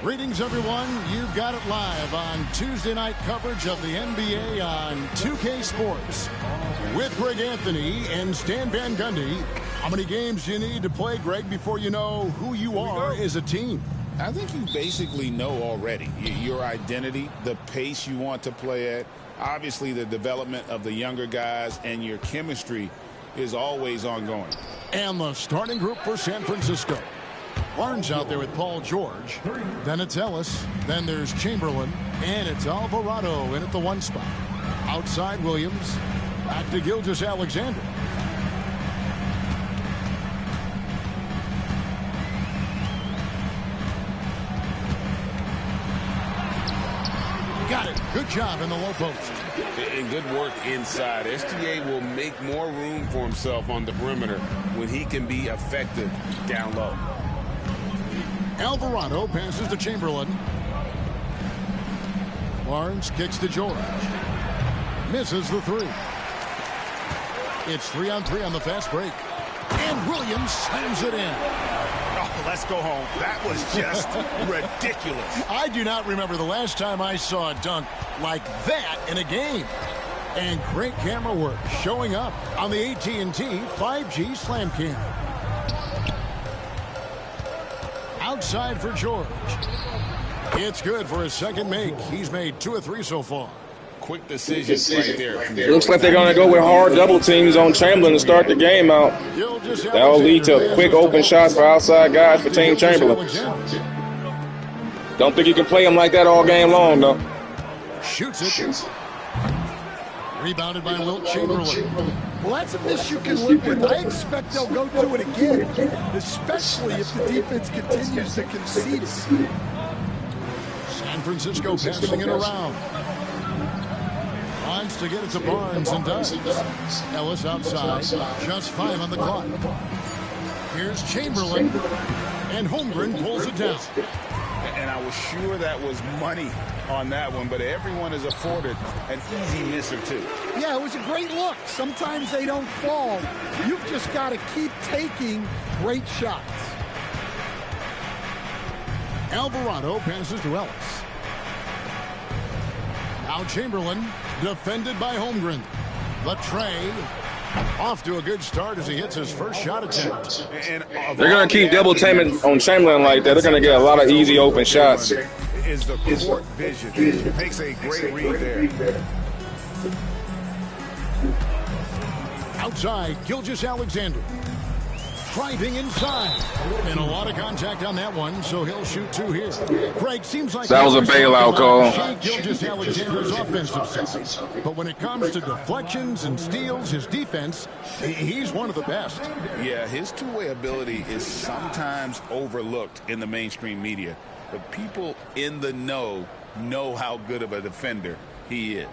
Greetings, everyone. You've got it live on Tuesday night coverage of the NBA on 2K Sports with Greg Anthony and Stan Van Gundy. How many games do you need to play, Greg, before you know who you are as a team? I think you basically know already your identity, the pace you want to play at, obviously the development of the younger guys, and your chemistry is always ongoing. And the starting group for San Francisco. Barnes out there with Paul George. Then it's Ellis. Then there's Chamberlain. And it's Alvarado in at the 1 spot. Outside Williams. Back to Gilgeous-Alexander. Got it. Good job in the low post. And good work inside. SGA will make more room for himself on the perimeter when he can be effective down low. Alvarado passes to Chamberlain. Barnes kicks to George. Misses the 3. It's 3-on-3 on the fast break. And Williams slams it in. Oh, let's go home. That was just ridiculous. I do not remember the last time I saw a dunk like that in a game. And great camera work showing up on the AT&T 5G Slam Cam. Outside for George. It's good for his second make. He's made 2 of 3 so far. Quick decisions right there. It looks like they're going to go with hard double teams on Chamberlain to start the game out. That'll lead to quick open shots for outside guys for Team Chamberlain. Don't think you can play him like that all game long, though. Shoots it. Rebounded by Wilt Chamberlain. Well, that's a miss you can live with. I expect they'll go do it again, especially if the defense continues to concede it. San Francisco passing it around. Wants to get it to Barnes and does. Ellis outside. Just 5 on the clock. Here's Chamberlain. And Holmgren pulls it down. And I was sure that was money on that one, but everyone is afforded an easy miss or two. Yeah, it was a great look. Sometimes they don't fall. You've just got to keep taking great shots. Alvarado passes to Ellis. Now Chamberlain, defended by Holmgren. The tray. Off to a good start as he hits his first shot attempt. They're going to keep double teaming on Chamberlain like that. They're going to get a lot of easy open shots. Is the court vision. Makes a great read there. Outside, Gilgeous-Alexander. Driving inside. And a lot of contact on that one, so he'll shoot 2 here. Greg, seems like that was a bailout call. Gilgeous-Alexander's offensive side. But when it comes to deflections and steals, his defense, he's one of the best. Yeah, his two-way ability is sometimes overlooked in the mainstream media. But people in the know how good of a defender he is.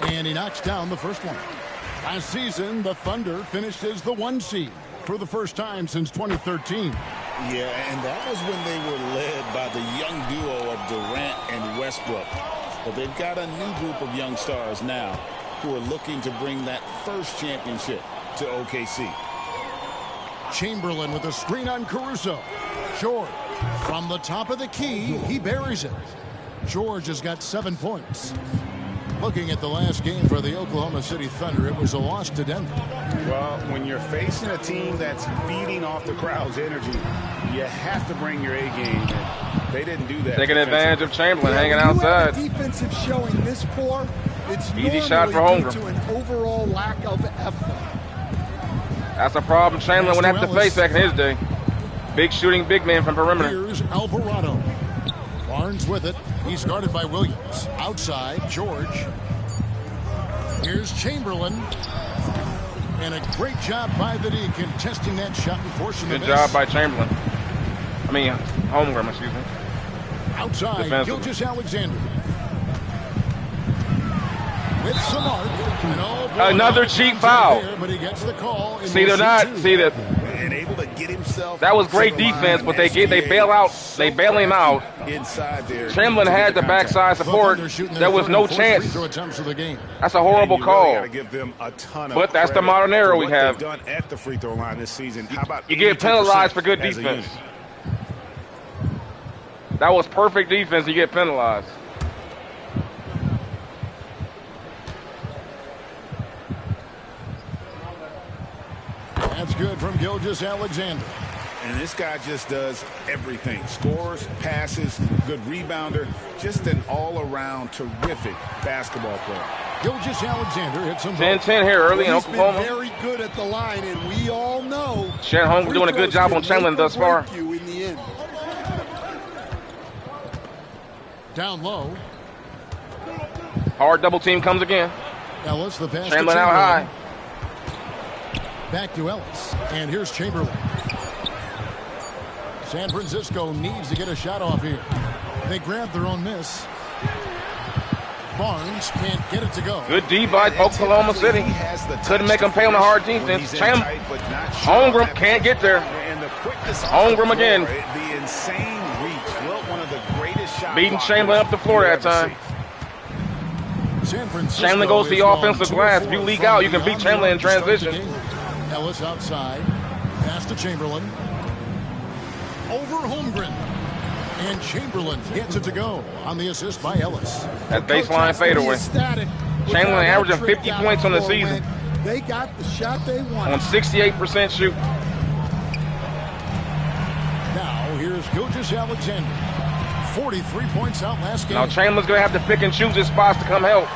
And he knocks down the first one. Last season, the Thunder finished as the 1 seed for the first time since 2013. Yeah, and that was when they were led by the young duo of Durant and Westbrook. But they've got a new group of young stars now who are looking to bring that first championship to OKC. Chamberlain with a screen on Caruso. George from the top of the key, he buries it. George has got 7 points. Looking at the last game for the Oklahoma City Thunder, it was a loss to Denver. Well, when you're facing a team that's feeding off the crowd's energy, you have to bring your A game. They didn't do that. Taking advantage of Chamberlain hanging outside. Defensive showing this poor, it's easy shot for Holmgren. Due to an overall lack of effort. That's a problem Chamberlain would have to face back in his day. Big shooting, big man from perimeter. Here's Alvarado. Barnes with it. He's guarded by Williams. Outside, George. Here's Chamberlain. And a great job by the D contesting that shot and forcing the miss. Good job by Chamberlain. I mean, Holmgren, excuse me. Outside, Gilgeous-Alexander. With Samart. Another cheap foul. There, but he gets the call. See, they're not. See that and able to get himself. That was great defense, but they bail him out. Inside there. Chamberlain had the backside support. There was no chance. That's a horrible call. But that's the modern era we have. Done at the free throw line this season. How about you get penalized for good defense? That was perfect defense. You get penalized. That's good from Gilgeous-Alexander. And this guy just does everything. Scores, passes, good rebounder. Just an all-around terrific basketball player. Gilgeous-Alexander hits him. 10-10 here early in Oklahoma. He's been very good at the line, and we all know. Shed Holmgren doing a good job on Chamberlain thus far. You in the end. Down low. Hard double team comes again. Ellis, the pass Chamberlain out high. Back to Ellis. And here's Chamberlain. San Francisco needs to get a shot off here. They grab their own miss. Barnes can't get it to go. Good D by Oklahoma City. Couldn't make them pay on the hard defense. Holmgren can't get there. Holmgren again. The insane reach. Wilt, one of the greatest shots. Beating Chamberlain up the floor that time. Chamberlain goes to the offensive glass. If you leak out, you can beat Chamberlain in transition. Ellis outside. Pass to Chamberlain. Over Holmgren. And Chamberlain gets it to go on the assist by Ellis. That baseline fadeaway. Chamberlain averaging 50 points on the season. They got the shot they wanted. On 68% shoot. Now here's Gilgeous-Alexander. 43 points out last game. Now Chamberlain's going to have to pick and choose his spots to come help.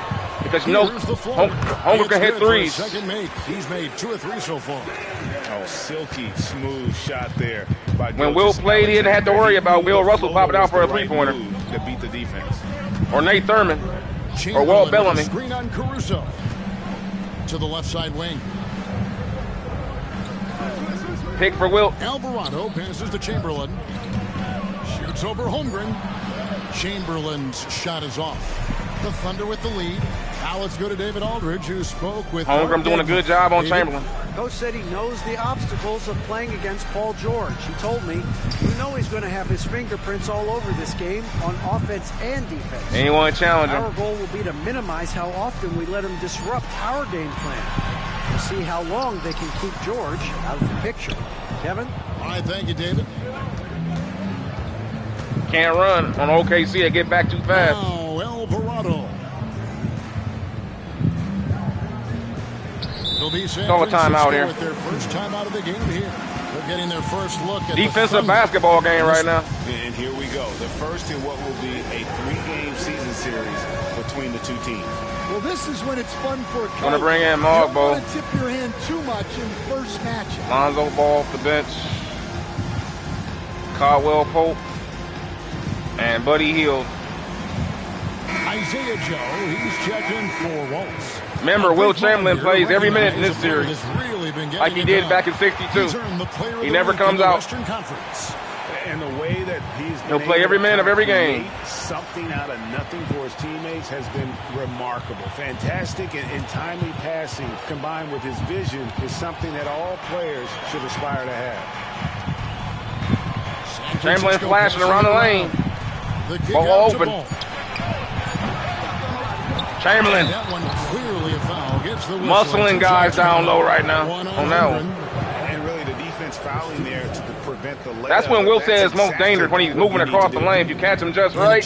Because you know Holmgren can hit threes. Second make. He's made 2 or 3 so far. Oh, silky smooth shot there. When Wilt played, he didn't have to worry about Will Russell popping out for a three-pointer. To beat the defense. Or Nate Thurman. Or Walt Bellamy. Screen on Caruso. To the left side wing. Pick for Wilt. Alvarado passes to Chamberlain. Shoots over Holmgren. Chamberlain's shot is off. The Thunder with the lead. Now let's go to David Aldridge, who spoke with Holmgren doing a good job on Chamberlain. Coach said he knows the obstacles of playing against Paul George. He told me, you know he's going to have his fingerprints all over this game on offense and defense. And you want to challenge him. Our goal will be to minimize how often we let him disrupt our game plan. We'll see how long they can keep George out of the picture. Kevin? All right, thank you, David. Can't run on OKC. They get back too fast. Now, Alvarado. It'll be San Call a timeout here. With their first time out of the game here. They're getting their first look at defensive basketball game right now. And here we go. The first in what will be a 3-game season series between the two teams. Well, this is when it's fun for a coach. Going to bring in Mogbo. Mogbo. You don't want to tip your hand too much in the first match. Lonzo Ball off the bench. Caldwell Pope. And Buddy Hield. Isaiah Joe, he's checking for Waltz. Remember, Wilt Chamberlain plays every minute in this series, like he did back in '62. He never comes out. And the way that he'll play every minute of every game. Something out of nothing for his teammates has been remarkable. Fantastic and timely passing combined with his vision is something that all players should aspire to have. Chamberlain flashing around the lane. Ball open. Chamberlain muscling guys down low right now on that one. And really the defense fouling there to prevent the layup. That's when Wilt says it's most dangerous, when he's moving across the lane. If you catch him just right,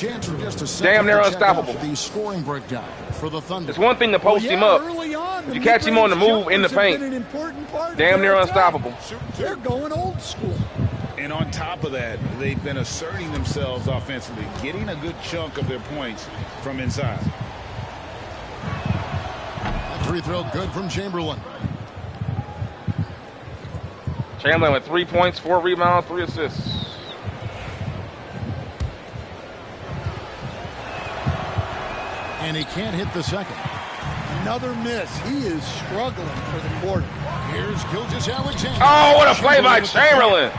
damn near unstoppable. It's one thing to post him up. If you catch him on the move in the paint, damn near unstoppable. They're going old school. And on top of that, they've been asserting themselves offensively, getting a good chunk of their points from inside. Free throw good from Chamberlain. Chamberlain with 3 points, 4 rebounds, 3 assists. And he can't hit the second. Another miss. He is struggling for the quarter. Here's Gilgeous-Alexander. Oh, what a play by Chamberlain.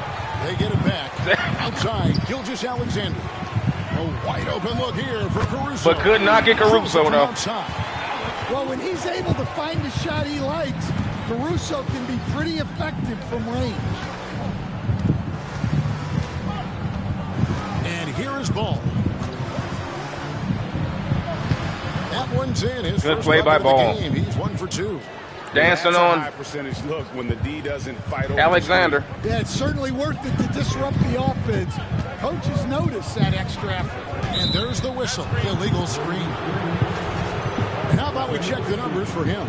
They get it back. Outside, Gilgeous-Alexander. A wide open look here for Caruso. But could not get Caruso, though. Well, when he's able to find a shot he likes, Caruso can be pretty effective from range. And here is Ball. That one's in. His Good first play by bucket of the Ball. game. He's 1 for 2. Dancing That's a on high percentage look when the D doesn't fight over Alexander. Yeah, it's certainly worth it to disrupt the offense. Coaches notice that extra effort. And there's the whistle. Illegal screen. And how about we check the numbers for him?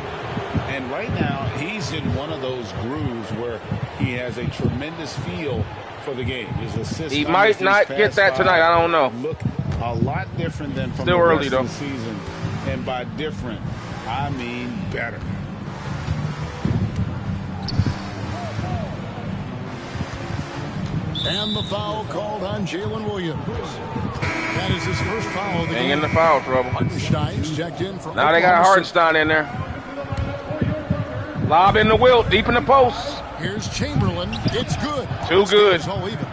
And right now, he's in one of those grooves where he has a tremendous feel for the game. His assists He might not get that tonight. I don't know. Look a lot different than from Still the early, rest of the season. And by different, I mean better. And the foul called on Jalen Williams. That is his first foul of the game. In the foul trouble. Hartenstein's checked in for Now they got Hartenstein in there. Lob in the Wilt, deep in the post. Here's Chamberlain. It's good. Too good. It's all even.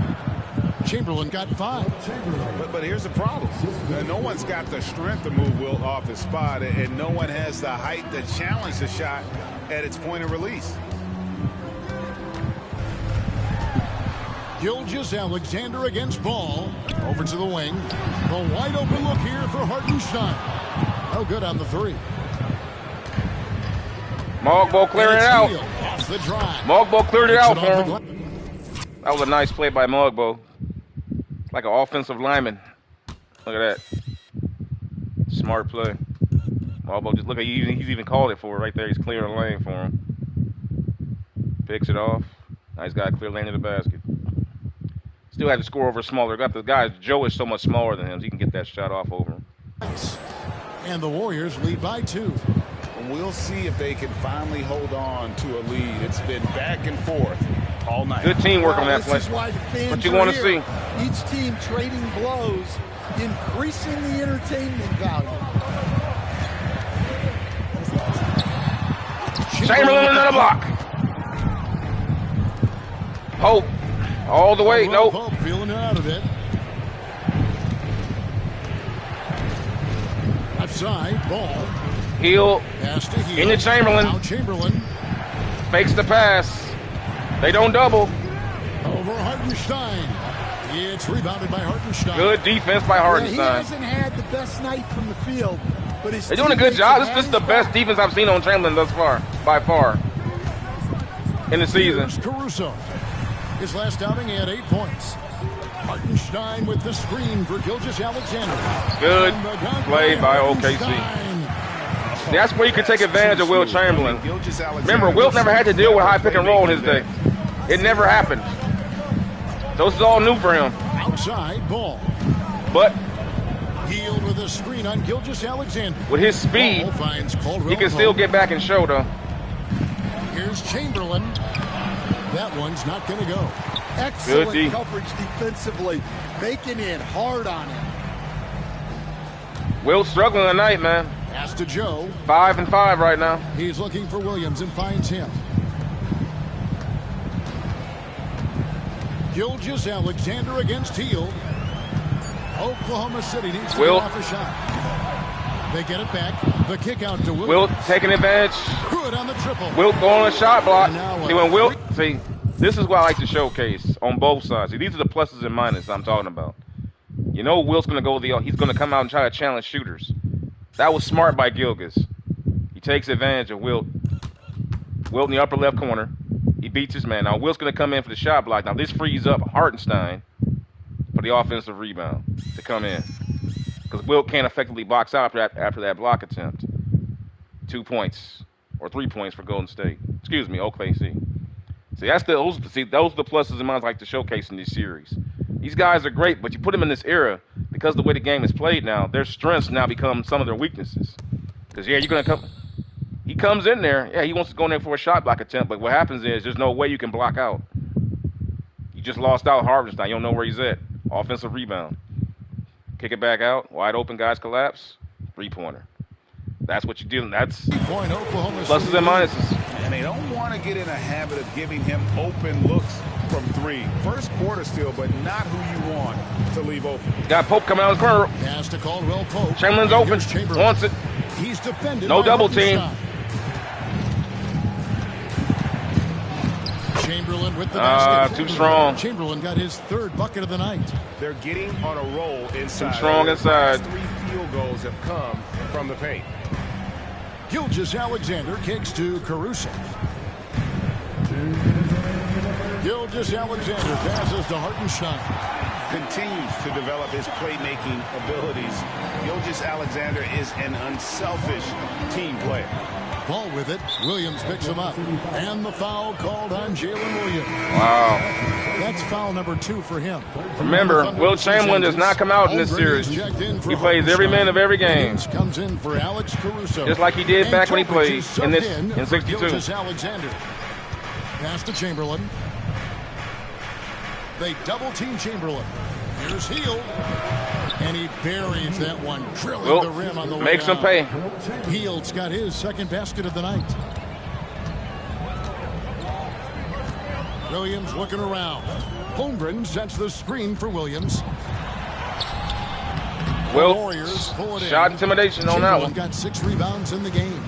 Chamberlain got 5. But here's the problem. No one's got the strength to move Wilt off his spot, and no one has the height to challenge the shot at its point of release. Gilgeous-Alexander against Ball. Over to the wing. The wide open look here for Hartenstein. Oh, good on the 3. Mogbo clearing it out. Off the drive. Mogbo cleared it out Gets for off the him. That was a nice play by Mogbo. Like an offensive lineman. Look at that. Smart play. Mogbo, just look at he's even called it for it right there. He's clearing the lane for him. Picks it off. Nice guy, clear lane to the basket. Still had to score over smaller. Got the guy. Joe is so much smaller than him, so he can get that shot off over him. And the Warriors lead by 2. We'll see if they can finally hold on to a lead. It's been back and forth all night. Good teamwork on that play. This is why the fans What you want to see? Each team trading blows, increasing the entertainment value. Chamberlain another block. Hope. All the way. Nope. Pope feeling it out of it. Outside, Ball. Heel. Pass to Heel. Into Chamberlain. Now Chamberlain. Fakes the pass. They don't double. Over Hartenstein. It's rebounded by Hartenstein. Good defense by Yeah, he Hartenstein. hasn't had the best night from the field, but his They're doing a good teammates job. have This is had the his best back. defense I've seen on Chamberlain thus far, by far, in the season. Here's Caruso. His last outing, he had 8 points. Hartenstein with the screen for Gilgeous-Alexander. Good And the dunk play by OKC. Hartenstein. That's where you can take advantage of Wilt Chamberlain. Remember, Wilt never had to deal with high pick and roll in his day. It never happened. So this is all new for him. Outside, Ball. But Healed with a screen on Gilgeous-Alexander. with his speed, Ball finds Caldwell he can still Pope. get back and show, though. Here's Chamberlain. That one's not going to go. Excellent D. coverage defensively, making it hard on him. Wilt struggling tonight, man. Pass to Joe. 5 and 5 right now. He's looking for Williams and finds him. Gilgeous-Alexander against Heel. Oklahoma City needs to get Wilt. off a shot. They get it back. The kick out to Williams. Wilt taking advantage. Good on the triple. Wilt going on a shot block. And now See, when Wilt, see, this is what I like to showcase on both sides. See, these are the pluses and minuses I'm talking about. You know Wilt's going to go he's going to come out and try to challenge shooters. That was smart by Gilgeous. He takes advantage of Wilt. Wilt in the upper left corner. He beats his man. Now Wilt's going to come in for the shot block. Now this frees up Hartenstein for the offensive rebound to come in. Because Wilt can't effectively box out after that block attempt. 2 points or 3 points for Golden State. Excuse me, OKC. See, those are the pluses and minuses I like to showcase in this series. These guys are great, but you put them in this era because of the way the game is played now. Their strengths now become some of their weaknesses. Because you're gonna come. He comes in there. Yeah, he wants to go in there for a shot block attempt, but what happens is there's no way you can block out. You just lost out Hartenstein. You don't know where he's at. Offensive rebound. Kick it back out. Wide open, guys collapse. 3-pointer. That's what you do. That's Point Oklahoma pluses City. and minuses. And they don't want to get in a habit of giving him open looks from 3. First quarter still, but not who you want to leave open. Got Pope coming out of the corner. Pass to Caldwell Pope. Chamberlain's And open. here's Chamberlain. Wants it. He's defended. No by double team. Hartenstein. Chamberlain with the basket. Too strong. Chamberlain got his 3rd bucket of the night. They're getting on a roll inside. Too strong inside. 3 field goals have come from the paint. Gilgeous-Alexander kicks to Caruso. Gilgeous-Alexander passes to Hartenstein. Continues to develop his playmaking abilities. Gilgeous-Alexander is an unselfish team player. Ball with it. Williams picks him up. And the foul called on Jalen Williams. Wow. That's foul number 2 for him. Remember, Wilt Chamberlain does not come out in this series. He plays every minute of every game. Comes in for Alex Caruso. Just like he did back when he played in 62. Alexander. Pass to Chamberlain. They double-team Chamberlain. Here's Hield. And he buries that one, drilling the rim on the way makes him pay. Hield's got his 2nd basket of the night. Williams looking around. Holmgren sets the screen for Williams. Warriors shot intimidation on that one. Got 6 rebounds in the game.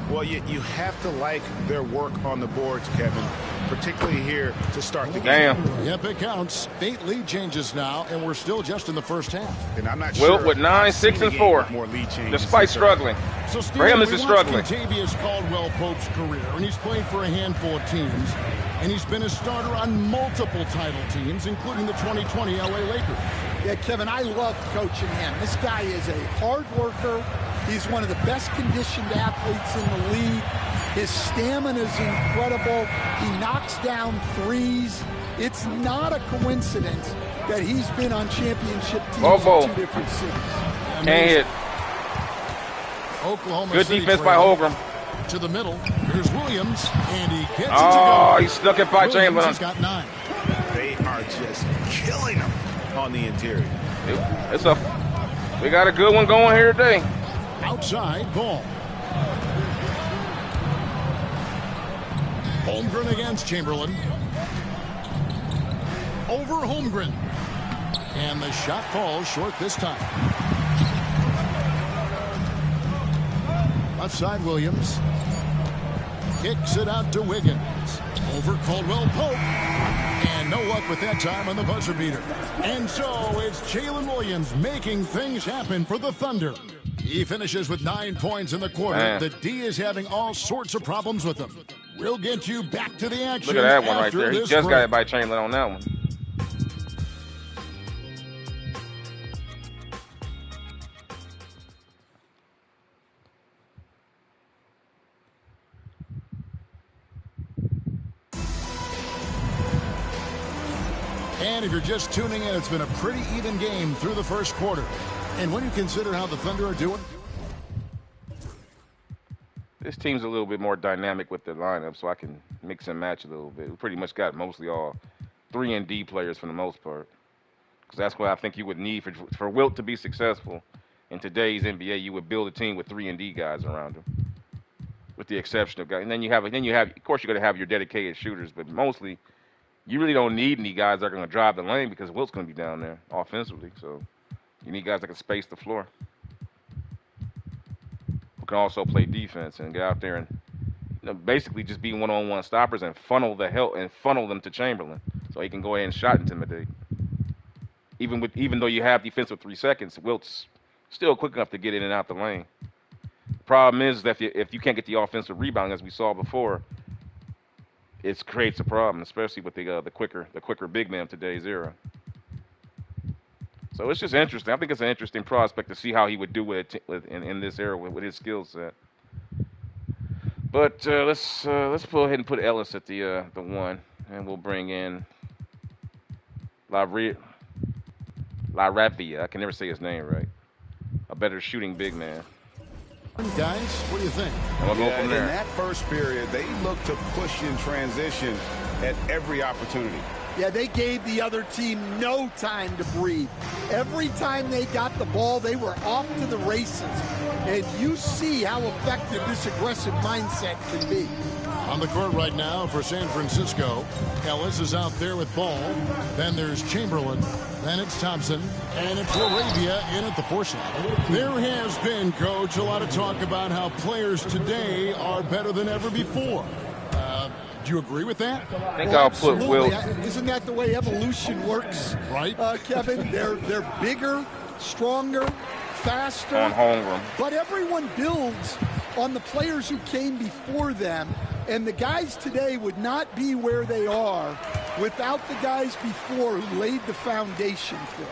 Well, you have to like their work on the boards, Kevin, particularly here to start the game. Damn. Yep, it counts. 8 lead changes now, and we're still just in the first half. And I'm not Wilt sure with 9, 6, and 4, despite struggling. So Steve, For him, this is struggling. Kentavious Caldwell-Pope's career, and he's played for a handful of teams, and he's been a starter on multiple title teams, including the 2020 LA Lakers. Yeah, Kevin, I love coaching him. This guy is a hard worker. He's one of the best conditioned athletes in the league. His stamina is incredible. He knocks down threes. It's not a coincidence that he's been on championship teams in 2 different cities. Can't hit. Oklahoma Good City defense by Holmgren. To the middle. Here's Williams, and he gets it to Oh, go. he snuck it by Chamberlain. He's got 9. They are just killing him on the interior. We got a good one going here today. Outside ball. Holmgren against Chamberlain. Over Holmgren. And the shot falls short this time. Left side Williams. Kicks it out to Wiggins. Over Caldwell-Pope. And no luck with that time on the buzzer beater. And so it's Jalen Williams making things happen for the Thunder. He finishes with 9 points in the quarter. Man. The D is having all sorts of problems with him. We'll get you back to the action. Look at that one right after there. He this just break. got it by Chamberlain on that one. And if you're just tuning in, it's been a pretty even game through the first quarter. And when you consider how the Thunder are doing, This team's a little bit more dynamic with the lineup, so I can mix and match a little bit. We pretty much got mostly all 3-and-D players for the most part. Because that's what I think you would need for Wilt to be successful. In today's NBA, you would build a team with 3-and-D guys around him, with the exception of guys. And then you have, of course, you're going to have your dedicated shooters, but mostly you really don't need any guys that are going to drive the lane because Wilt's going to be down there offensively. So you need guys that can space the floor, who can also play defense and get out there and basically just be one-on-one stoppers and funnel them to Chamberlain so he can go ahead and shot intimidate. Even though you have defense with 3 seconds, Wilt's still quick enough to get in and out the lane. The problem is that if you can't get the offensive rebound, as we saw before, it creates a problem, especially with the quicker big man of today's era. So it's just interesting. I think it's an interesting prospect to see how he would do with it in this era with his skill set. But let's go ahead and put Ellis at the 1, and we'll bring in Laravia. I can never say his name right. A better shooting big man. guys, what do you think? We'll go from there. In that first period, they looked to push in transition at every opportunity. Yeah, they gave the other team no time to breathe. Every time they got the ball, they were off to the races. And you see how effective this aggressive mindset can be. On the court right now for San Francisco, Ellis is out there with ball. Then there's Chamberlain. Then it's Thompson. And it's Laravia in at the 4 slot. There has been, Coach, a lot of talk about how players today are better than ever before. Do you agree with that? I think I'll put Wilt. Isn't that the way evolution works, right? Kevin? They're bigger, stronger, faster. On Holmgren. But everyone builds on the players who came before them, and the guys today would not be where they are without the guys before who laid the foundation for them.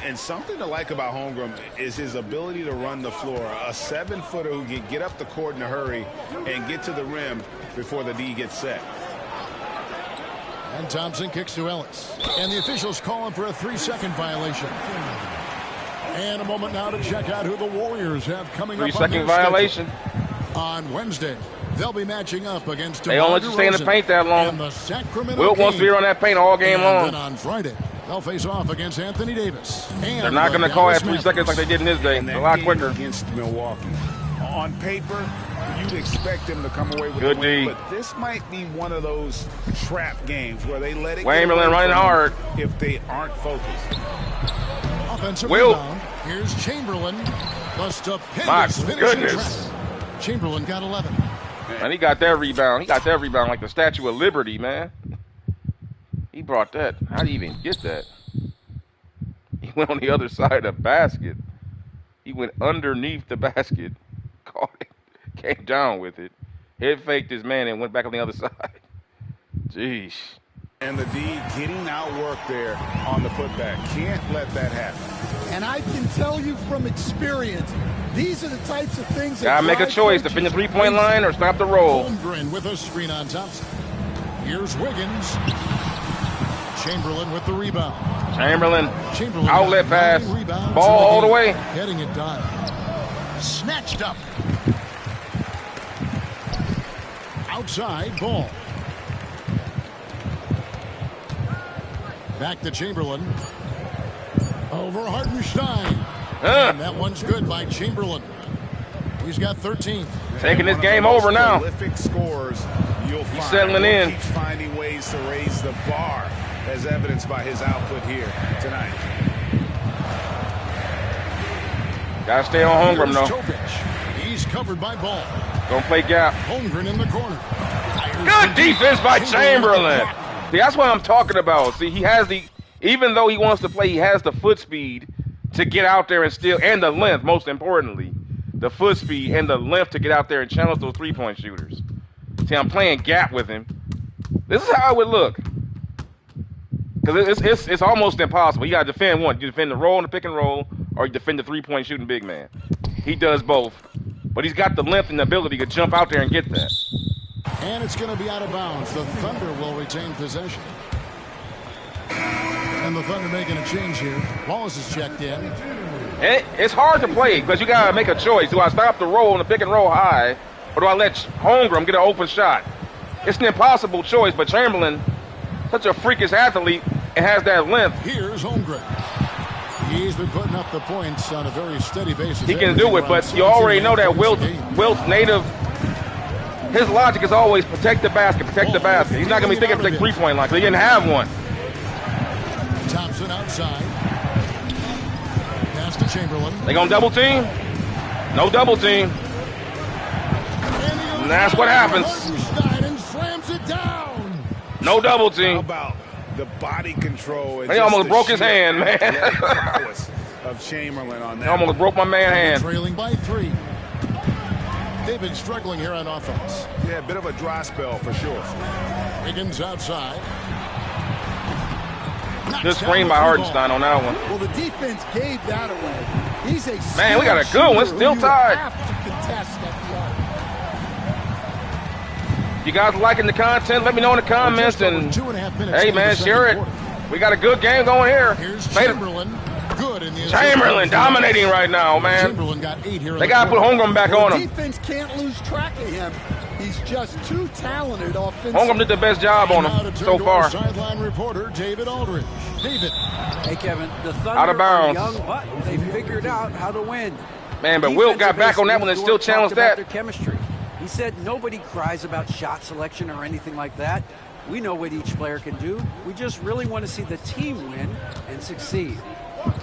And something to like about Holmgren is his ability to run the floor. A 7-footer who can get up the court in a hurry and get to the rim before the D gets set. And Thompson kicks to Ellis. And the officials call him for a 3-second violation. And a moment now to check out who the Warriors have coming up on 3-second violation. On Wednesday, they'll be matching up against They don't let you stay in the paint that long. Wilt wants to be on that paint all game long. And then on Friday, they'll face off against Anthony Davis. And they're not going to call that 3 seconds like they did in this day. A lot quicker. Against Milwaukee. On paper, you'd expect them to come away with good a win, D. but this might be one of those trap games where they let it Chamberlain running hard. If they aren't focused. Offensive Wilt. rebound. Here's Chamberlain. The stupendous My finishing goodness. track. Chamberlain got 11. And he got that rebound. He got that rebound like the Statue of Liberty, man. He brought that. How did he even get that? He went on the other side of the basket. He went underneath the basket. Caught it. Came down with it. Head faked his man and went back on the other side. Jeez. And the D getting outworked there on the putback. Can't let that happen. And I can tell you from experience, these are the types of things that Gotta make a choice. Defend the three-point line or stop the roll. Holmgren with a screen on Thompson. Here's Wiggins. Chamberlain with the rebound. Chamberlain Chamberlain outlet pass. rebounds Ball all the way. Getting it done. Snatched up. Outside ball. Back to Chamberlain. Over Hartenstein. And that one's good by Chamberlain. He's got 13. Taking this game over now. Prolific scores you'll find. Settling in. Keeps finding ways to raise the bar, as evidenced by his output here tonight. Gotta stay on Holmgren, though. He's covered by Ball. Don't play gap. Holmgren in the corner. Good defense by Chamberlain. See, that's what I'm talking about. See, he has the, even though he wants to play, he has the foot speed to get out there and still, and the length, most importantly. The foot speed and the length to get out there and challenge those three-point shooters. See, I'm playing gap with him. This is how it would look. Because it's almost impossible. You got to defend one. You defend the roll and the pick and roll, or you defend the three-point shooting big man. He does both. But he's got the length and the ability to jump out there and get that. And it's going to be out of bounds. The Thunder will retain possession. And the Thunder making a change here. Wallace is checked in. And it's hard to play because you got to make a choice. Do I stop the roll and the pick and roll high, or do I let Holmgren get an open shot? It's an impossible choice, but Chamberlain, such a freakish athlete, and has that length. Here's Holmgren. He's been putting up the points on a very steady basis. He can do it, but you already know that Wilt's native, his logic is always protect the basket, protect the basket. He's not going to be thinking to take three-point line because he didn't have one. Thompson outside. Pass to Chamberlain. They going to double team? No double team. And that's what happens. And slams it down. No double team. How about the body control? He almost broke his hand, man. Of Chamberlain on that. He almost broke my man's hand. Trailing by 3. They've been struggling here on offense. Yeah, a bit of a dry spell for sure. Wiggins outside. Good screen by Hartenstein on that one. Well, the defense gave that away. He's a man, we got a good one. Still tied. Have to contest at the arc. You guys liking the content? Let me know in the comments. And hey, man, share it. We got a good game going here. Here's Chamberlain. Good in the Chamberlain dominating right now, man. Chamberlain got 8 here. They got to put Holmgren back on him. Defense can't lose track of him. He's just too talented offensively. Holmgren did the best job on him so far. Sideline reporter David Aldridge. David. Hey, Kevin, the Thunder Out of bounds. are young, but they figured out how to win. Man, but Wilt got back on that one and still challenged that. Their chemistry. He said nobody cries about shot selection or anything like that. We know what each player can do. We just really want to see the team win and succeed.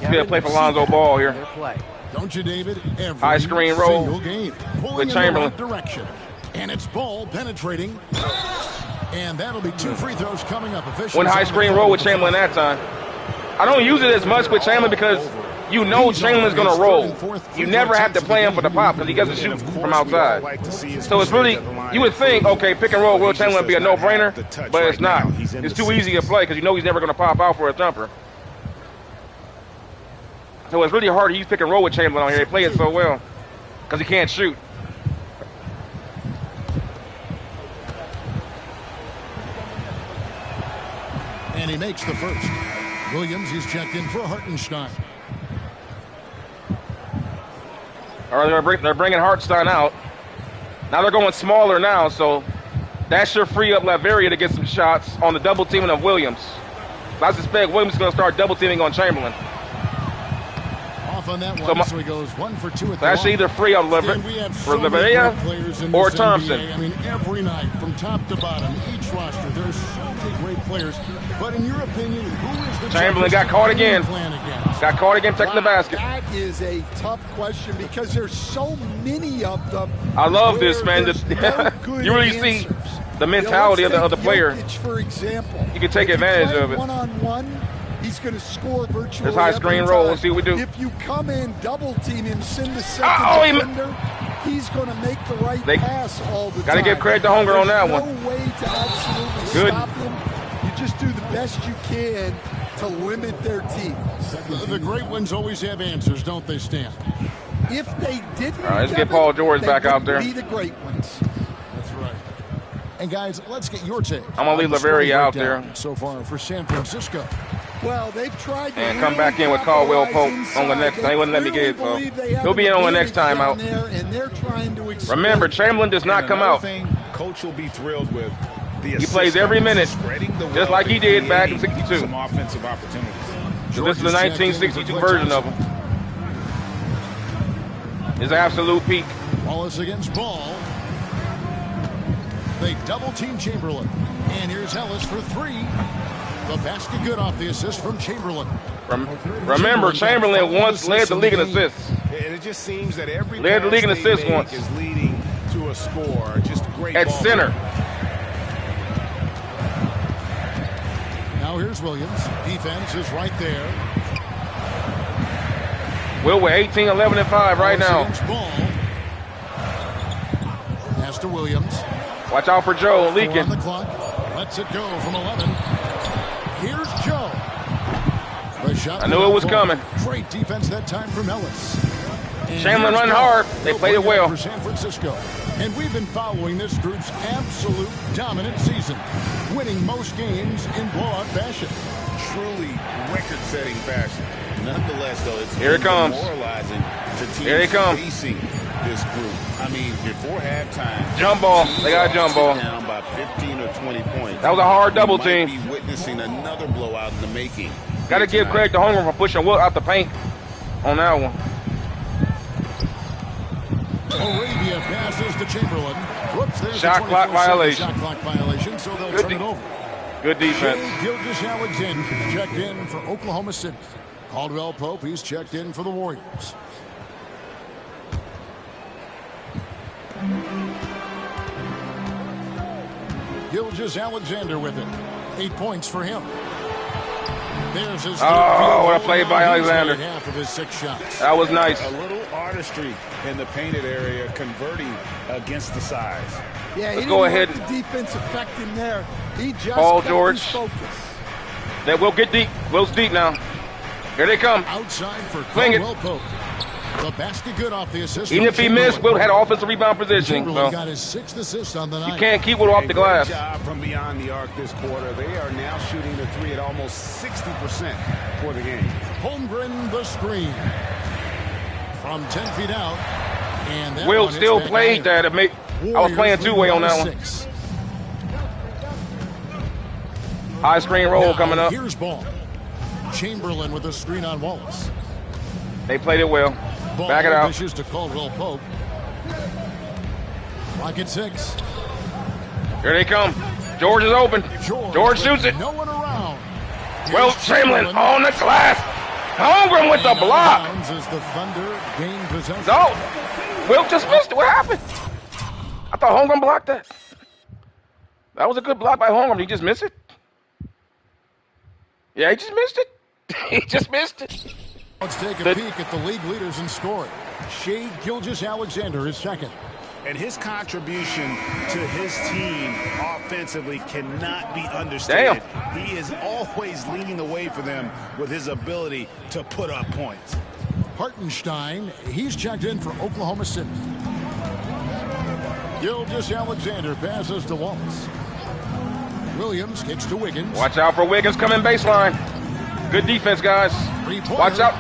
He'll play for Lonzo Ball here. Play. Don't you, David? Every high screen roll game, with Chamberlain. Direction. And it's Ball penetrating. And that'll be 2 free throws coming up. One high screen roll with Chamberlain that time. I don't use it as much with Chamberlain because you know Chamberlain's going to roll. You never have to play him for the pop because he doesn't shoot from outside. So it's really, you would think, okay, pick and roll Wilt Chamberlain would be a no-brainer, but it's not. It's too easy to play because you know he's never going to pop out for a jumper. So it's really hard to use pick and roll with Chamberlain on here. They play it so well because he can't shoot. And he makes the first. Williams, he's checked in for Hartenstein. All right, they're bringing Hartenstein out. Now they're going smaller now, so that should free up Laveria to get some shots on the double teaming of Williams. I suspect Williams is going to start double teaming on Chamberlain. Off on that one, so he goes 1 for 2 at the that should either free up Laveria or Thompson. I mean, every night, from top to bottom, each roster, there's so many great players. But in your opinion, who is the Chamberlain got caught again. Got caught again, taking the basket. That is a tough question because there's so many of them. I love this, man. You really see the mentality of the player. For example, you can take advantage of it. One-on-one, he's going to score virtually. This high screen roll. Let's see what we do. If you come in, double team him, send the second defender, he's going to make the right pass all the time. Got to give credit to Hunger on that one. No way to absolutely stop him. You just do the best you can to limit their team. The great ones always have answers, don't they, Stan? If they didn't, all right, let's get Paul George back out there. Be the great ones. That's right. And guys, let's get your take. I'm gonna leave Laveria out there so far for San Francisco. Well, they've tried to and come back in with Caldwell Pope on the next. They wouldn't let me get it, so he'll be in on the next time out. Remember, Chamberlain does not come out. Coach will be thrilled with. He plays every minute, just like he did back in '62. Some offensive opportunities. So this is the 1962 version of him. His absolute peak. Wallace against Ball. They double team Chamberlain. And here's Ellis for 3. The basket good off the assist from Chamberlain. Remember, Chamberlain once led the league in assists. And it just seems that every led the league in assists once. Is leading to a score. Just great at center. Now here's Williams. Defense is right there. Will with 18, 11, and 5 right now. Pass to Williams. Watch out for Joe leaking. On the clock. Lets it go from 11. Here's Joe. The shot. I knew it was coming. Great defense that time from Ellis. Chamberlain run hard. They played it well. For San Francisco. And we've been following this group's absolute dominant season, winning most games in blowout fashion. Truly record-setting fashion. Nonetheless, though, it's demoralizing to teams Here they come. facing this group. I mean, before halftime, jump ball. They got a jump ball. Down by 15 or 20 points. That was a hard double team. Be witnessing another blowout in the making. Got to give credit to Hunger for pushing Wilt out the paint on that one. Arabia passes to Chamberlain. Whoops, there's shot clock violation. Shot clock violation, so they'll turn it over. Good defense. Gilgeous-Alexander checked in for Oklahoma City. Caldwell Pope, he's checked in for the Warriors. Gilgeous-Alexander with it. 8 points for him. There's his what a play by Alexander. Half of his 6 shots. That was nice. A little artistry in the painted area, converting against the size. Yeah, let's go ahead. The defense effecting there. He just Paul George. Focus. That will get deep. Will's deep now. Here they come. Outside for Caldwell Pope. The basket good off the assist. Even if he missed, Wilt had offensive rebound positioning. So got his 6th assist on the night. You can't keep Wilt off the glass. Job from beyond the arc this quarter. They are now shooting the 3 at almost 60% for the game. Holmgren the screen from 10 feet out. And Wilt still played that. I was playing two-way on that one. High screen roll coming up. Here's Ball. Chamberlain with a screen on Wallace. They played it well. Ball back it out. Dishes to Caldwell Pope. Clock at 6. Here they come. George is open. George shoots it. No one around. Wilt Chamberlain on the glass. Holmgren with the block. As the Thunder gain possession. No. Wilt just missed it. What happened? I thought Holmgren blocked that. That was a good block by Holmgren. He just missed it? Yeah, he just missed it. He just missed it. Let's take a peek at the league leaders in scoring. Shea Gilgeous-Alexander is second. And his contribution to his team offensively cannot be understated. Damn. He is always leading the way for them with his ability to put up points. Hartenstein, he's checked in for Oklahoma City. Gilgeous-Alexander passes to Wallace. Williams kicks to Wiggins. Watch out for Wiggins coming baseline. Good defense, guys. Watch out.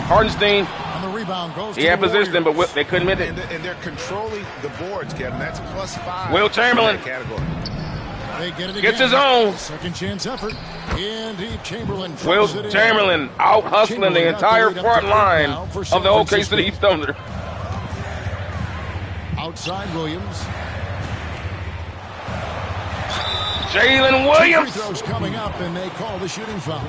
Hartenstein. And the rebound goes he had position, but they couldn't hit it. And they're controlling the boards, Kevin. That's +5. Wilt Chamberlain. They get it again. Gets his own. Second chance effort. Indeed, Chamberlain. Wilt Chamberlain out hustling the entire front line of the OKC City Thunder. Outside Williams. Jalen Williams. Free throws coming up, and they call the shooting foul.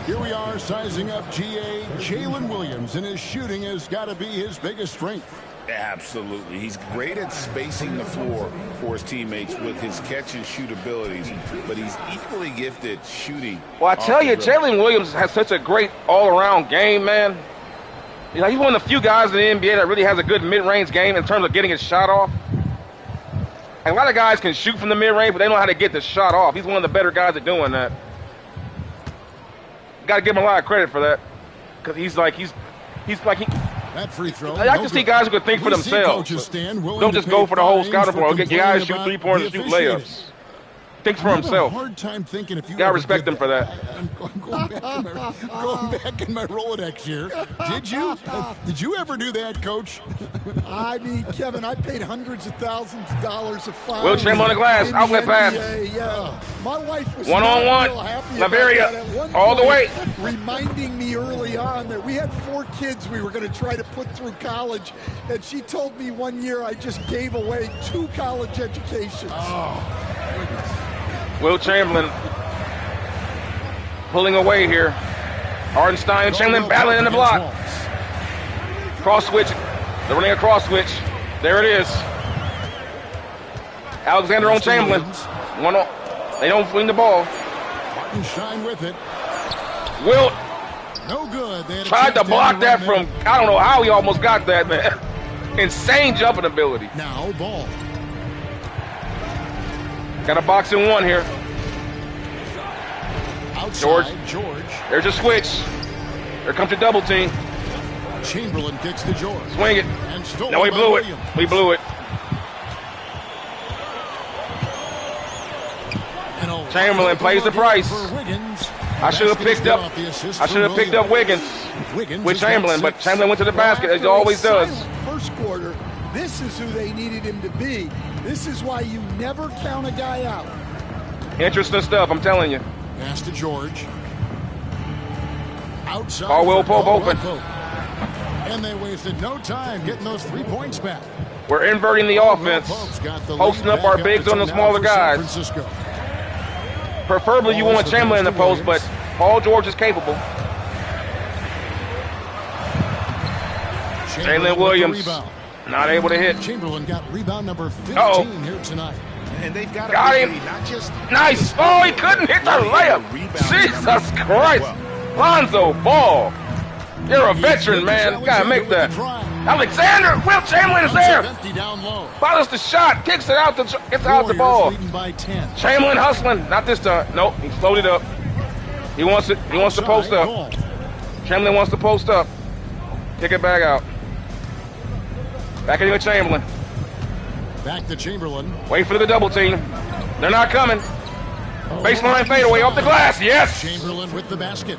Here we are sizing up GA Jalen Williams, and his shooting has got to be his biggest strength. Absolutely. He's great at spacing the floor for his teammates with his catch and shoot abilities, but he's equally gifted shooting. Well, I tell you, Jalen Williams has such a great all-around game, man. You know, he's one of the few guys in the NBA that really has a good mid-range game in terms of getting his shot off. And a lot of guys can shoot from the mid-range, but they don't know how to get the shot off. He's one of the better guys at doing that. Got to give him a lot of credit for that, because he's like that free throw. I can see guys who can think for themselves. Don't just go for the whole scouting report. Get guys shoot three-pointers, shoot layups. Thinks for himself. Hard time thinking if you gotta respect him for that. I'm going back in my Rolodex here. Did you ever do that, Coach? I mean, Kevin, I paid hundreds of thousands of dollars of fines. Wilt Chamberlain on the glass, outlet pass. Yeah, my wife was one-on-one. Liberia, all the way. Reminding me early on that we had 4 kids we were going to try to put through college, and she told me one year I just gave away 2 college educations. Oh, goodness. Wilt Chamberlain pulling away here. Hartenstein and Chamberlain battling in the block. Cross switch. They're running a cross switch. There it is. Alexander on Chamberlain. They don't fling the ball. Hartenstein with it. Wilt. No good. Tried to block that from, I don't know how he almost got that, man. Insane jumping ability. Now ball. Got a box in one here. Outside, George. There's a switch. There comes a double team. Chamberlain kicks to George. Swing it. And no, we blew it. We blew it. Chamberlain pays the price. I should have picked up. Wiggins with Chamberlain, but Chamberlain went to the basket as he always does. First quarter. This is who they needed him to be. This is why you never count a guy out. Interesting stuff, I'm telling you. Pass to George. Outside. Caldwell Pope open. And they wasted no time getting those 3 points back. We're inverting the offense, posting up our bigs on the smaller guys. Preferably you want Chamberlain in the post, but Paul George is capable. Jalen Williams. Not able to hit. Chamberlain got rebound number 15 here tonight. And they've got him. Not just nice. Oh, he couldn't hit the layup. Jesus Christ. Lonzo Ball. You're a veteran, man. You gotta make that. Alexander. Wilt Chamberlain is there. Follows the shot. Kicks it out. Gets out the ball. Chamberlain hustling. Not this time. Nope. He floated up. He wants it. He wants to post up. Chamberlain wants to post up. Kick it back out. Back in with Chamberlain. Back to Chamberlain. Wait for the double team. They're not coming. Baseline fadeaway off the glass. Yes. Chamberlain with the basket.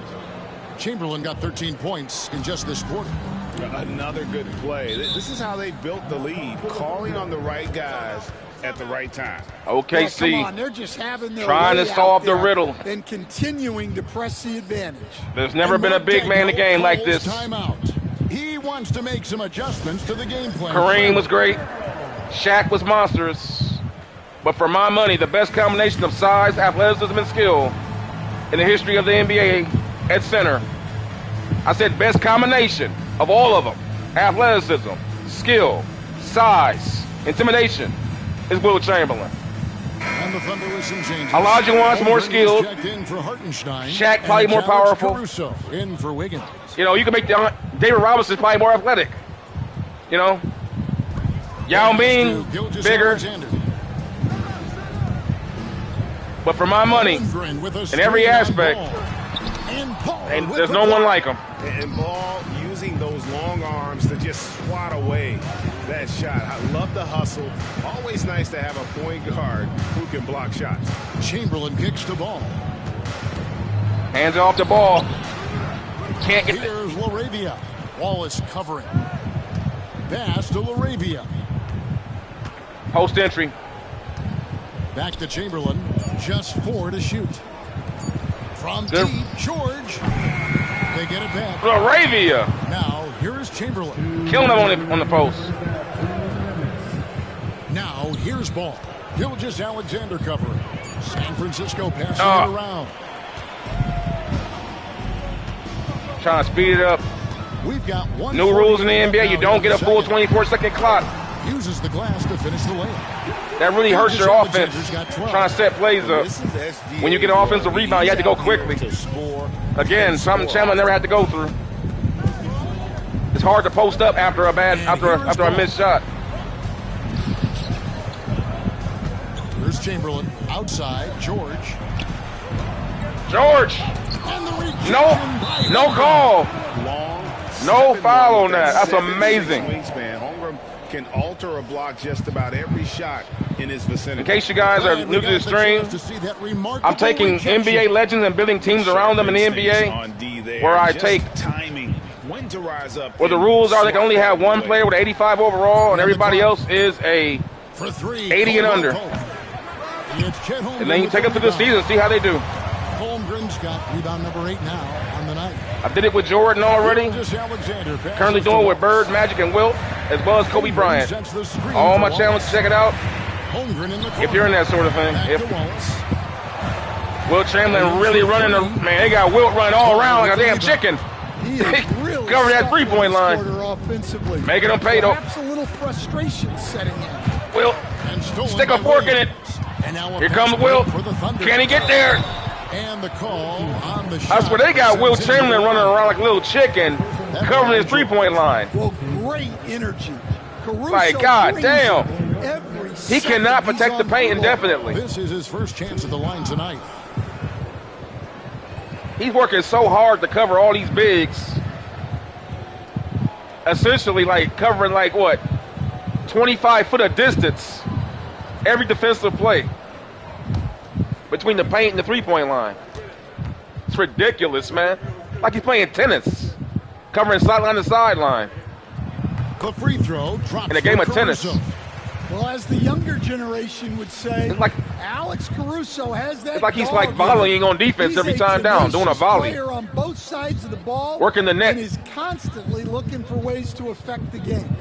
Chamberlain got 13 points in just this quarter. Another good play. This is how they built the lead, calling on the right guys at the right time. OKC come on, they're just having their trying to solve the riddle and continuing to press the advantage. There's never been a big man in the game like this. Timeout. He wants to make some adjustments to the game plan. Kareem was great. Shaq was monstrous. But for my money, the best combination of size, athleticism, and skill in the history of the NBA at center. I said best combination of all of them. Athleticism, skill, size, intimidation is Wilt Chamberlain. the Thunder with some changes. Olajuwon's more skilled. Shaq Shaq probably more powerful. Caruso in for Wiggins. You know, you can make David Robinson probably more athletic. You know, Yao Ming bigger. Alexander. But for my money, in every aspect, and there's no one like him. And Ball using those long arms to just swat away that shot. I love the hustle. Always nice to have a point guard who can block shots. Chamberlain kicks the ball. Hands off the ball. Can't get Here's Laravia. Wallace covering. Pass to Laravia. Post entry. Back to Chamberlain. Just 4 to shoot. From Good. deep, George. They get it back. Laravia. Now, here's Chamberlain. Killing him on the post. Now, here's Ball. Gilgeous-Alexander covering. San Francisco passing it around. Trying to speed it up. We've got one. New rules in the NBA. You don't get a full 24-second clock. Uses the glass to finish the layup. That really hurts your offense. Trying to set plays up. When you get an offensive rebound, you have to go quickly. Again, something Chamberlain never had to go through. It's hard to post up after a missed shot. Here's Chamberlain outside. George. And the no call. No foul on that. That's amazing. Holmgren can alter a block just about every shot in his vicinity. In case you guys are new to the stream, I'm taking NBA legends and building teams around them in the NBA, where I take where the rules are they can only have one player with 85 overall, and everybody else is a 80 and under. And then you take them through the season, see how they do. Holmgren's got rebound number 8 now on the night. I did it with Jordan already. Currently doing it with Bird, Magic, and Wilt, as well as Kobe Bryant. All my channels, check it out. If you're in that sort of thing. Wilt Chamberlain really running the man. They got Wilt running all around like a damn chicken. Cover that 3-point line. Making them pay though. Perhaps a little frustration setting in. Wilt, stick a fork in it. Here comes Wilt. Can he get there? And the call on the shot. That's where they got Wilt Chamberlain running around like a little chicken, covering his 3-point line. Well, great energy. Caruso Like, God damn. He second cannot he's protect the on paint the floor. indefinitely. This is his first chance at the line tonight. He's working so hard to cover all these bigs. Essentially, like, covering, like, what? 25 foot of distance. Every defensive play. Between the paint and the 3-point line. It's ridiculous, man. Like he's playing tennis. Covering sideline to sideline. The free throw drops in a game of tennis. Well, as the younger generation would say, it's like Alex Caruso has that. It's like he's like volleying on defense every time down, doing a volley. Player on both sides of the ball, working the net, and is constantly looking for ways to affect the game.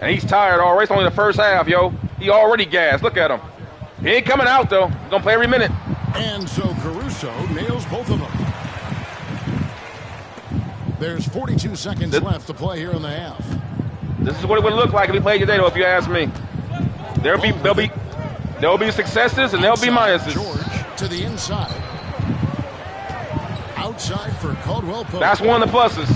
And he's tired already. It's only the first half, yo. He already gassed. Look at him. He ain't coming out though. He's gonna play every minute. And so Caruso nails both of them. There's 42 seconds left to play here in the half. This is what it would look like if he played today, though. If you ask me, there'll be successes and there'll be minuses. George to the inside. Outside for Caldwell Pope. That's one of the pluses.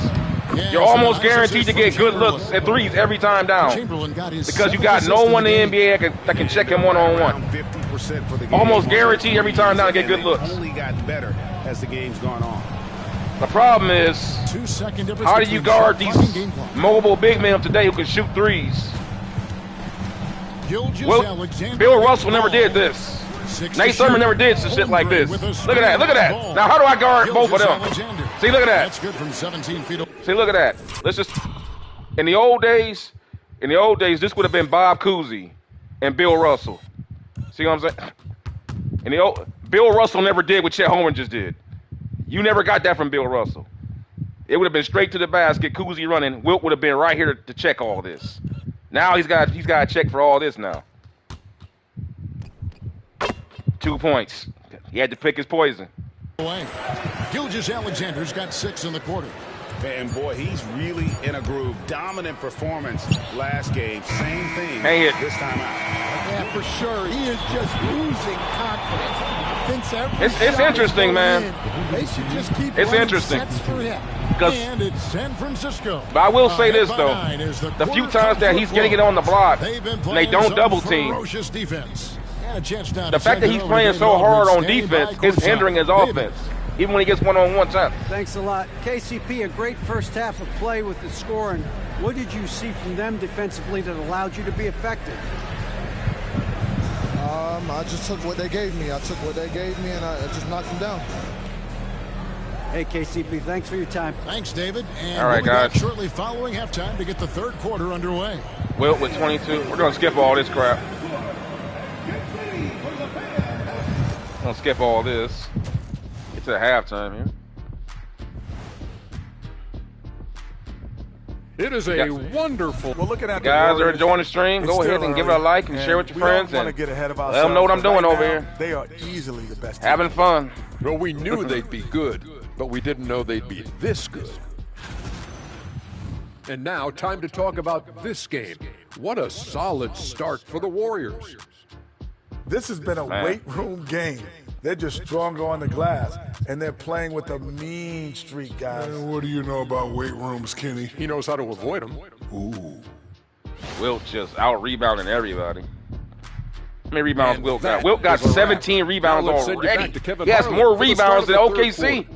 Yeah, you're almost guaranteed to get good looks at threes every time down because you got no one in the NBA that can check him one-on-one. Almost guaranteed every time down to get good looks. Only got better as the game's gone on. The problem is, how do you guard these mobile big men of today who can shoot threes? Bill Russell never did this. Nate Thurman never did some shit like this. Look at that. Look at that. Now, how do I guard both of them? See, look at that. That's good from 17 feet. See, look at that. Let's just. In the old days, this would have been Bob Cousy and Bill Russell. See what I'm saying? Bill Russell never did what Chet Holmgren just did. You never got that from Bill Russell. It would have been straight to the basket, Cousy running. Wilt would have been right here to check all this. Now he's got to check for all this now. 2 points. He had to pick his poison. Gilgeous-Alexander's got 6 in the quarter. And boy, he's really in a groove. Dominant performance last game. Same thing this time out. Yeah, for sure. He is just losing confidence. Thinks every It's interesting, man. They should just keep it's interesting. sets for him. And it's San Francisco. But I will say this, though. The few times that he's getting it on the block, and they don't double team. Defense. The fact that he's playing so hard on defense is hindering his offense, even when he gets one-on-one time. Thanks a lot. KCP, a great first half of play with the scoring. What did you see from them defensively that allowed you to be effective? I just took what they gave me. And I just knocked them down. Hey, KCP, thanks for your time. Thanks, David. And all right, we'll be guys. back shortly following halftime to get the third quarter underway. Wilt with 22. We're going to skip all this crap. Gonna skip all this. It's at halftime here. It is a wonderful. Well, looking at guys are enjoying the stream. Go ahead and give it a like and share with your friends. And let them know what I'm doing over here. They are easily the best. Having fun. Well, we knew they'd be good, but we didn't know they'd be this good. And now, time to talk about this game. What a solid start for the Warriors. This has been a weight room game. They're just stronger on the glass, and they're playing with a mean streak, guys. Man, what do you know about weight rooms, Kenny? He knows how to avoid them. Ooh. Wilt just out-rebounding everybody. How many rebounds Wilt got? Wilt got 17 rebounds already. He has more rebounds than OKC.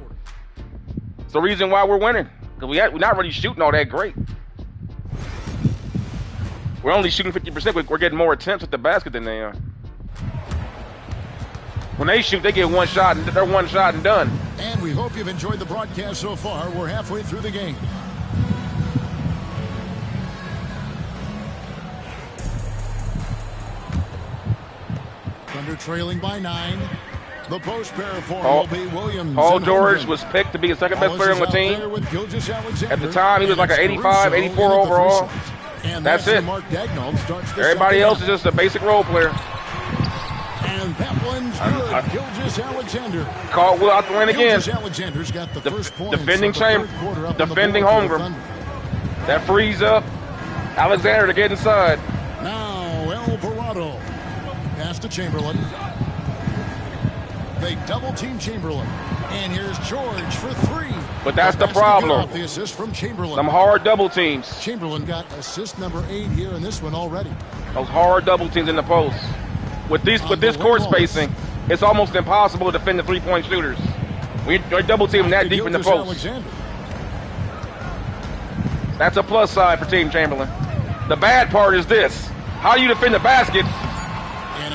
It's the reason why we're winning. Because we're not really shooting all that great. We're only shooting 50%, but we're getting more attempts at the basket than they are. When they shoot, they get one shot, and they're one shot and done. And we hope you've enjoyed the broadcast so far. We're halfway through the game. Thunder trailing by 9. The post pair for will be Williams. Paul George was picked to be the second best player on the team. At the time, he was like an 85, 84 overall. That's it. Everybody else is just a basic role player. And that one's good. Gilgeous-Alexander. Caught Will out the lane again. Gilgeous-Alexander's got the first points. Defending defending Holmgren. That frees up Alexander to get inside. Now Alvarado. Pass to Chamberlain. They double team Chamberlain. And here's George for 3. But that's the problem. The assist from Chamberlain. Some hard double teams. Chamberlain got assist number 8 here in this one already. Those hard double teams in the post. With this court spacing, it's almost impossible to defend the three-point shooters. We're double teaming that deep in the post. That's a plus side for Team Chamberlain. The bad part is this: how do you defend the basket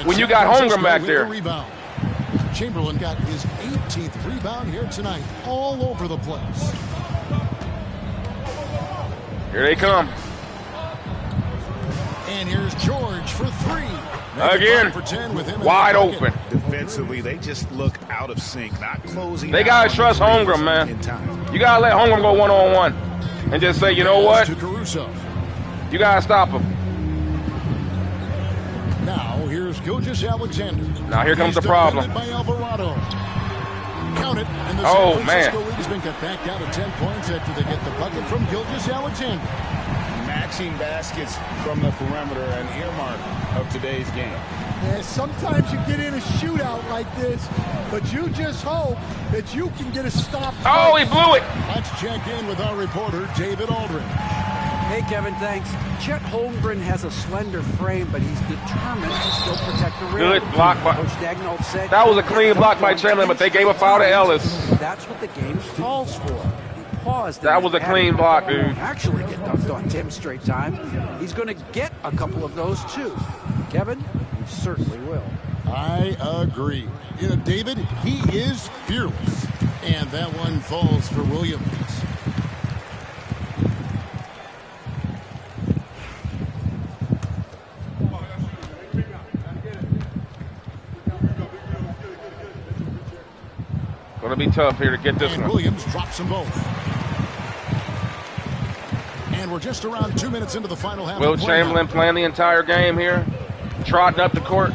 when you got Holmgren back there? Chamberlain got his 18th rebound here tonight, all over the place. Here they come. And here's George for 3. Again, for 10 with him wide open. Defensively, they just look out of sync, not closing. They got to trust Holmgren, man. You got to let Holmgren go one-on-one and just say, you know what? You got to stop him. Now, here's Gilgeous-Alexander. Now, here comes the problem. By Alvarado. Count it. And the San Francisco lead has been cut back down to 10 points after they get the bucket from Gilgeous-Alexander. Matching baskets from the perimeter, an earmark of today's game. Yeah, sometimes you get in a shootout like this, but you just hope that you can get a stop. Oh, he blew it. Let's check in with our reporter, David Aldridge. Hey, Kevin, thanks. Chet Holmgren has a slender frame, but he's determined to still protect the rim. Good block by... Said that was a clean block by Chamberlain, but they gave a foul to Ellis. That's what the game calls for. That was a clean block, dude. Actually get dunked on Tim straight time. He's going to get a couple of those, too. Kevin, he certainly will. I agree. You know, David, he is fearless. And that one falls for Williams. Going to be tough here to get this one. Williams drops them both. And we're just around 2 minutes into the final half. Wilt Chamberlain playing the entire game here, trotting up the court.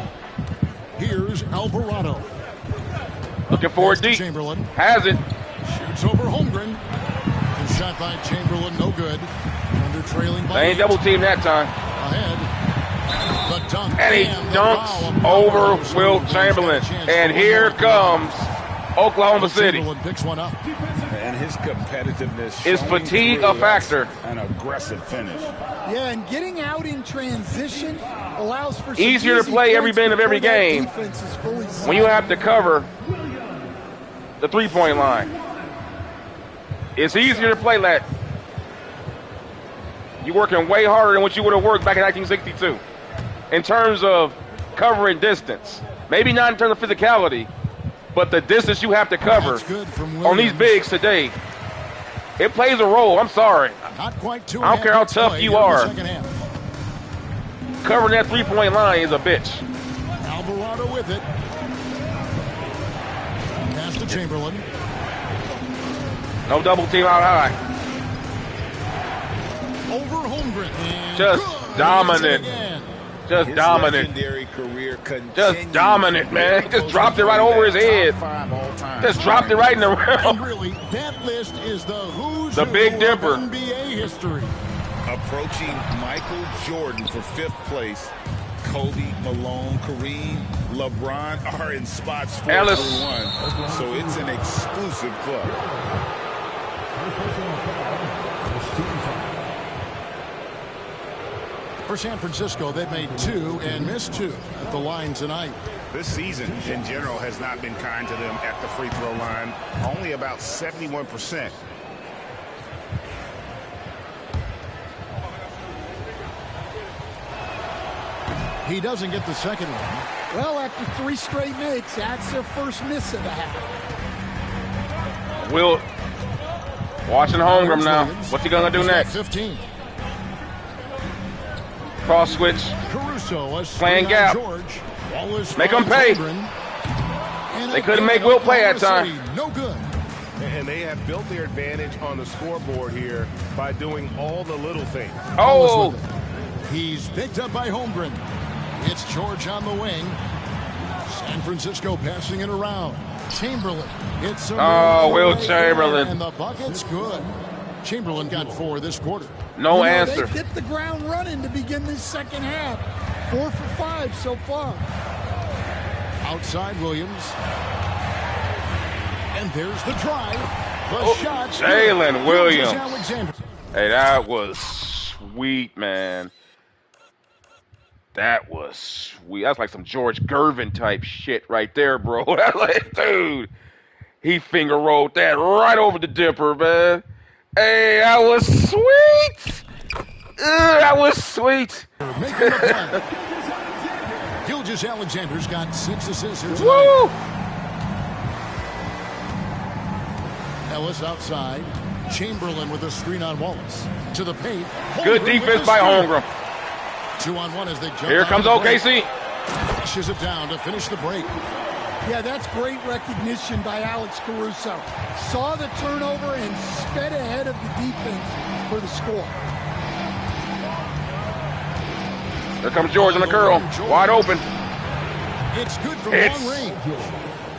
Here's Alvarado. Looking for it deep. Chamberlain has it. Shoots over Holmgren. shot by Chamberlain, no good. Under trailing by They ain't double team that time. Ahead. The dunk. And he dunks over Wilt Chamberlain. And here comes Oklahoma City. Chamberlain picks one up. And his competitiveness is fatigue a factor? An aggressive finish. Yeah, and getting out in transition allows for easier to play every minute of every game when you have to cover the three-point line. It's easier to play that. You're working way harder than what you would have worked back in 1962 in terms of covering distance. Maybe not in terms of physicality, but the distance you have to cover on these bigs today, it plays a role. I'm sorry. Not quite two. I don't care how tough you are. Covering that three-point line is a bitch. Alvarado with it. Pass to Chamberlain. No double team out high. Over Holmgren. Just dominant. Just dominant. Just dominant, man. He just dropped it right over his head. Just dropped it right in the round. Really, that list is the Big Dipper. NBA history. Approaching Michael Jordan for 5th place. Kobe, Malone, Kareem, LeBron are in spots 4 through 1. So it's an exclusive club. For San Francisco, they've made 2 and missed 2 at the line tonight. This season, in general, has not been kind to them at the free throw line. Only about 71%. He doesn't get the second one. Well, after 3 straight makes, that's their first miss of the half. Wilt watching Holmgren now. What's he gonna do next? 15. Cross switch. Caruso, playing gap. George. Make them pay. They couldn't make Wilt play that time. No good. And they have built their advantage on the scoreboard here by doing all the little things. Oh! He's picked up by Holmgren. It's George on the wing. San Francisco passing it around. Chamberlain. It's Wilt Chamberlain. And the bucket's good. Chamberlain got 4 this quarter. No answer. They've hit the ground running to begin this second half. 4 for 5 so far. Outside Williams. And there's the drive. The shot. Jalen Williams. Hey, that was sweet, man. That was sweet. That's like some George Gervin type shit right there, bro. That's like, dude, he finger rolled that right over the dipper, man. Hey, that was sweet. That was sweet. Gilgeous Alexander's got 6 assists here tonight. Woo! Ellis outside. Chamberlain with a screen on Wallace. To the paint. Good defense by Holmgren. 2-on-1 as they jump. Here comes OKC. Pushes it down to finish the break. Yeah, that's great recognition by Alex Caruso. Saw the turnover and sped ahead of the defense for the score. Here comes George on the curl. Wide open. It's good from long range.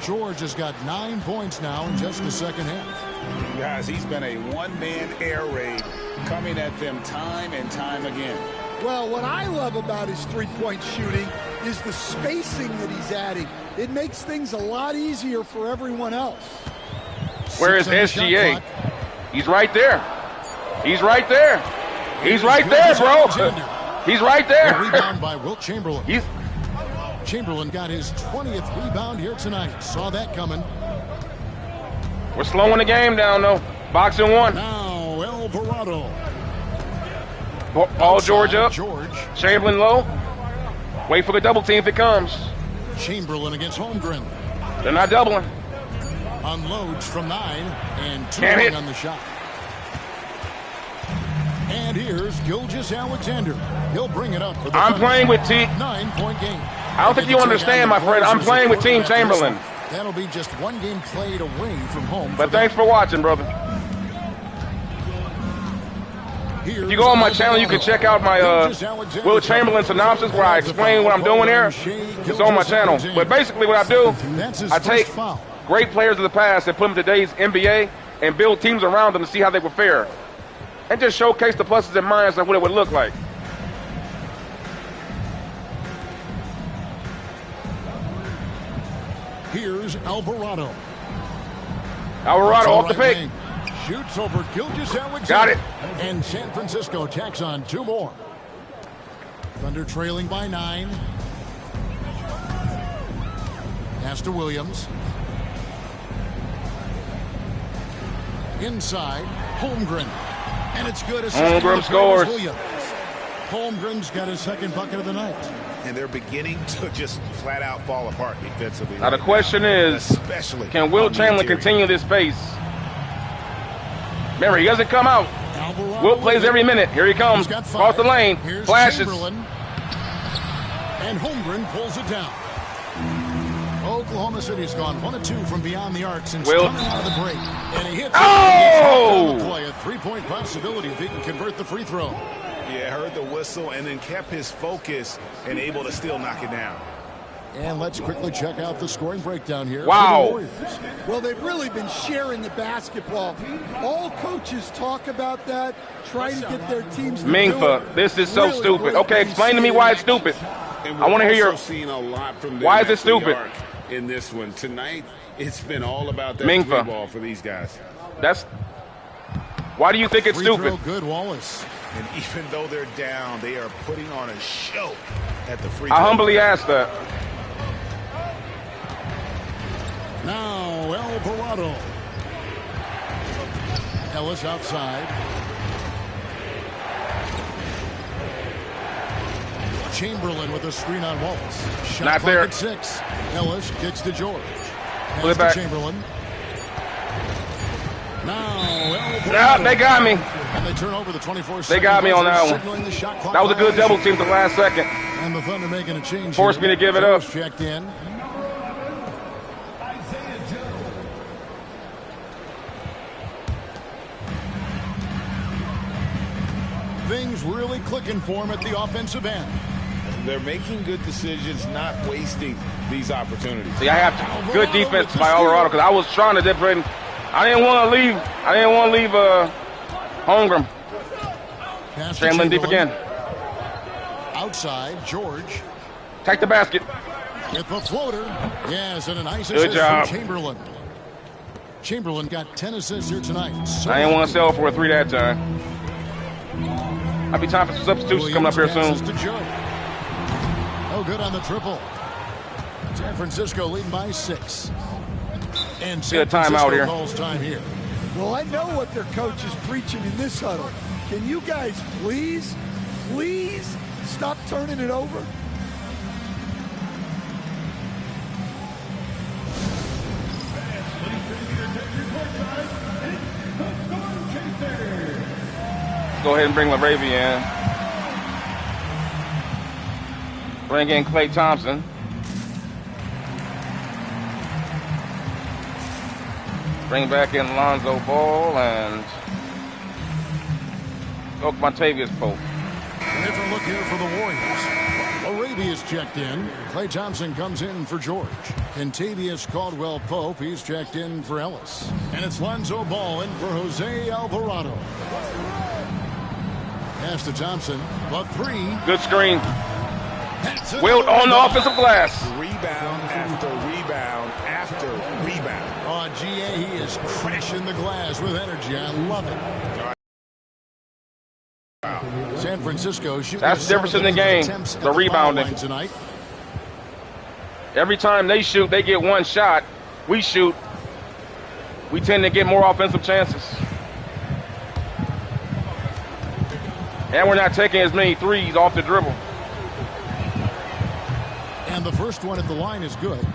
George has got 9 points now in just the second half. Guys, he's been a one-man air raid coming at them time and time again. Well, what I love about his three-point shooting is the spacing that he's adding. It makes things a lot easier for everyone else. Where is SGA? He's right there. He's right there. He's right there, bro. He's right there. Rebound by Wilt Chamberlain. Chamberlain got his 20th rebound here tonight. Saw that coming. We're slowing the game down, though. Boxing 1. Now, Alvarado. All George up. Chamberlain low. Wait for the double team if it comes. Chamberlain against Holmgren. They're not doubling. Unloads from 9 and 2 on the shot. And here's Gilgeous Alexander. He'll bring it up for the I'm playing with T. 9-point game. I don't think you understand, my friend. I'm playing with Team Chamberlain. That'll be just 1 game played away from home. But thanks for watching, brother. If you go on my channel, you can check out my Wilt Chamberlain synopsis where I explain what I'm doing here. It's on my channel. But basically what I do, I take great players of the past and put them in today's NBA, and build teams around them to see how they would fare. And just showcase the pluses and minuses of what it would look like. Here's Alvarado. Alvarado off the pick. Wing. Shoots over Gilgeous-Alexander. Got it. And San Francisco tacks on 2 more. Thunder trailing by 9. Pass to Williams. Inside, Holmgren. And it's good. Holmgren scores. Holmgren's got his second bucket of the night. And they're beginning to just flat out fall apart defensively. Now the question is, especially can Wilt Chamberlain continue this pace? Remember, he doesn't come out. Wilt plays every minute. Here he comes. Across the lane. Here's Flashes. Chamberlain. And Holmgren pulls it down. Oklahoma City's gone 1 of 2 from beyond the arc since Wilt. coming out of the break. And he hits Oh! it. Play, a 3-point possibility if he can convert the free throw. Yeah, heard the whistle and then kept his focus and able to still knock it down. And let's quickly check out the scoring breakdown here. Wow. Well, they've really been sharing the basketball. All coaches talk about that, try to get their teams to Mingfa, this is so stupid. Okay, explain to me why it's stupid. I want to hear your. Seen a lot from them Why is at it stupid? the arc in this one tonight? It's been all about that Mingfa. three ball for these guys. That's. Why do you think it's Free stupid? throw, good, Wallace. And even though they're down, they are putting on a show at the free throw. I humbly ask that. Now Alvarado. Ellis outside. Chamberlain with a screen on Wallace. Shot Not clock there. at 6. Ellis kicks to George. Pull Pass it back. to Chamberlain. Now Alvarado. Nah, they got me. And they turn over the 24. They got me on that one. That was a good double team the last second. And the Thunder making a change. Forced me to give it up. Checked in. Things really clicking for him at the offensive end. They're making good decisions, not wasting these opportunities. See, I have good defense by Alvarado because I was trying to different. I didn't want to leave. Holmgren. Chamberlain deep again. Outside, George. Take the basket. With the floater. Yes, and a nice Good assist job. from Chamberlain. Chamberlain got 10 assists here tonight. So I didn't want to sell for a 3 that time. I'll be time for some substitutions coming up here soon. Williams passes to Joe. Oh, good on the triple. San Francisco leading by 6. And San Get a timeout Francisco here. calls time here. Well, I know what their coach is preaching in this huddle. Can you guys please stop turning it over? Go ahead and bring LaRavia in. Bring in Klay Thompson. Bring back in Lonzo Ball and Montavious Pope. Different look here for the Warriors. Arabia's checked in. Klay Thompson comes in for George. Contavious Caldwell Pope, he's checked in for Ellis. And it's Lonzo Ball in for Jose Alvarado. Pass to Thompson, but 3. Good screen. Wilt on the offensive glass. Rebound after rebound after rebound. Oh, GA, he is crashing the glass with energy. I love it. San Francisco shooting. That's the difference in the game, the rebounding. Tonight. Every time they shoot, they get one shot. We shoot, we tend to get more offensive chances. And we're not taking as many threes off the dribble. And the first one at the line is good.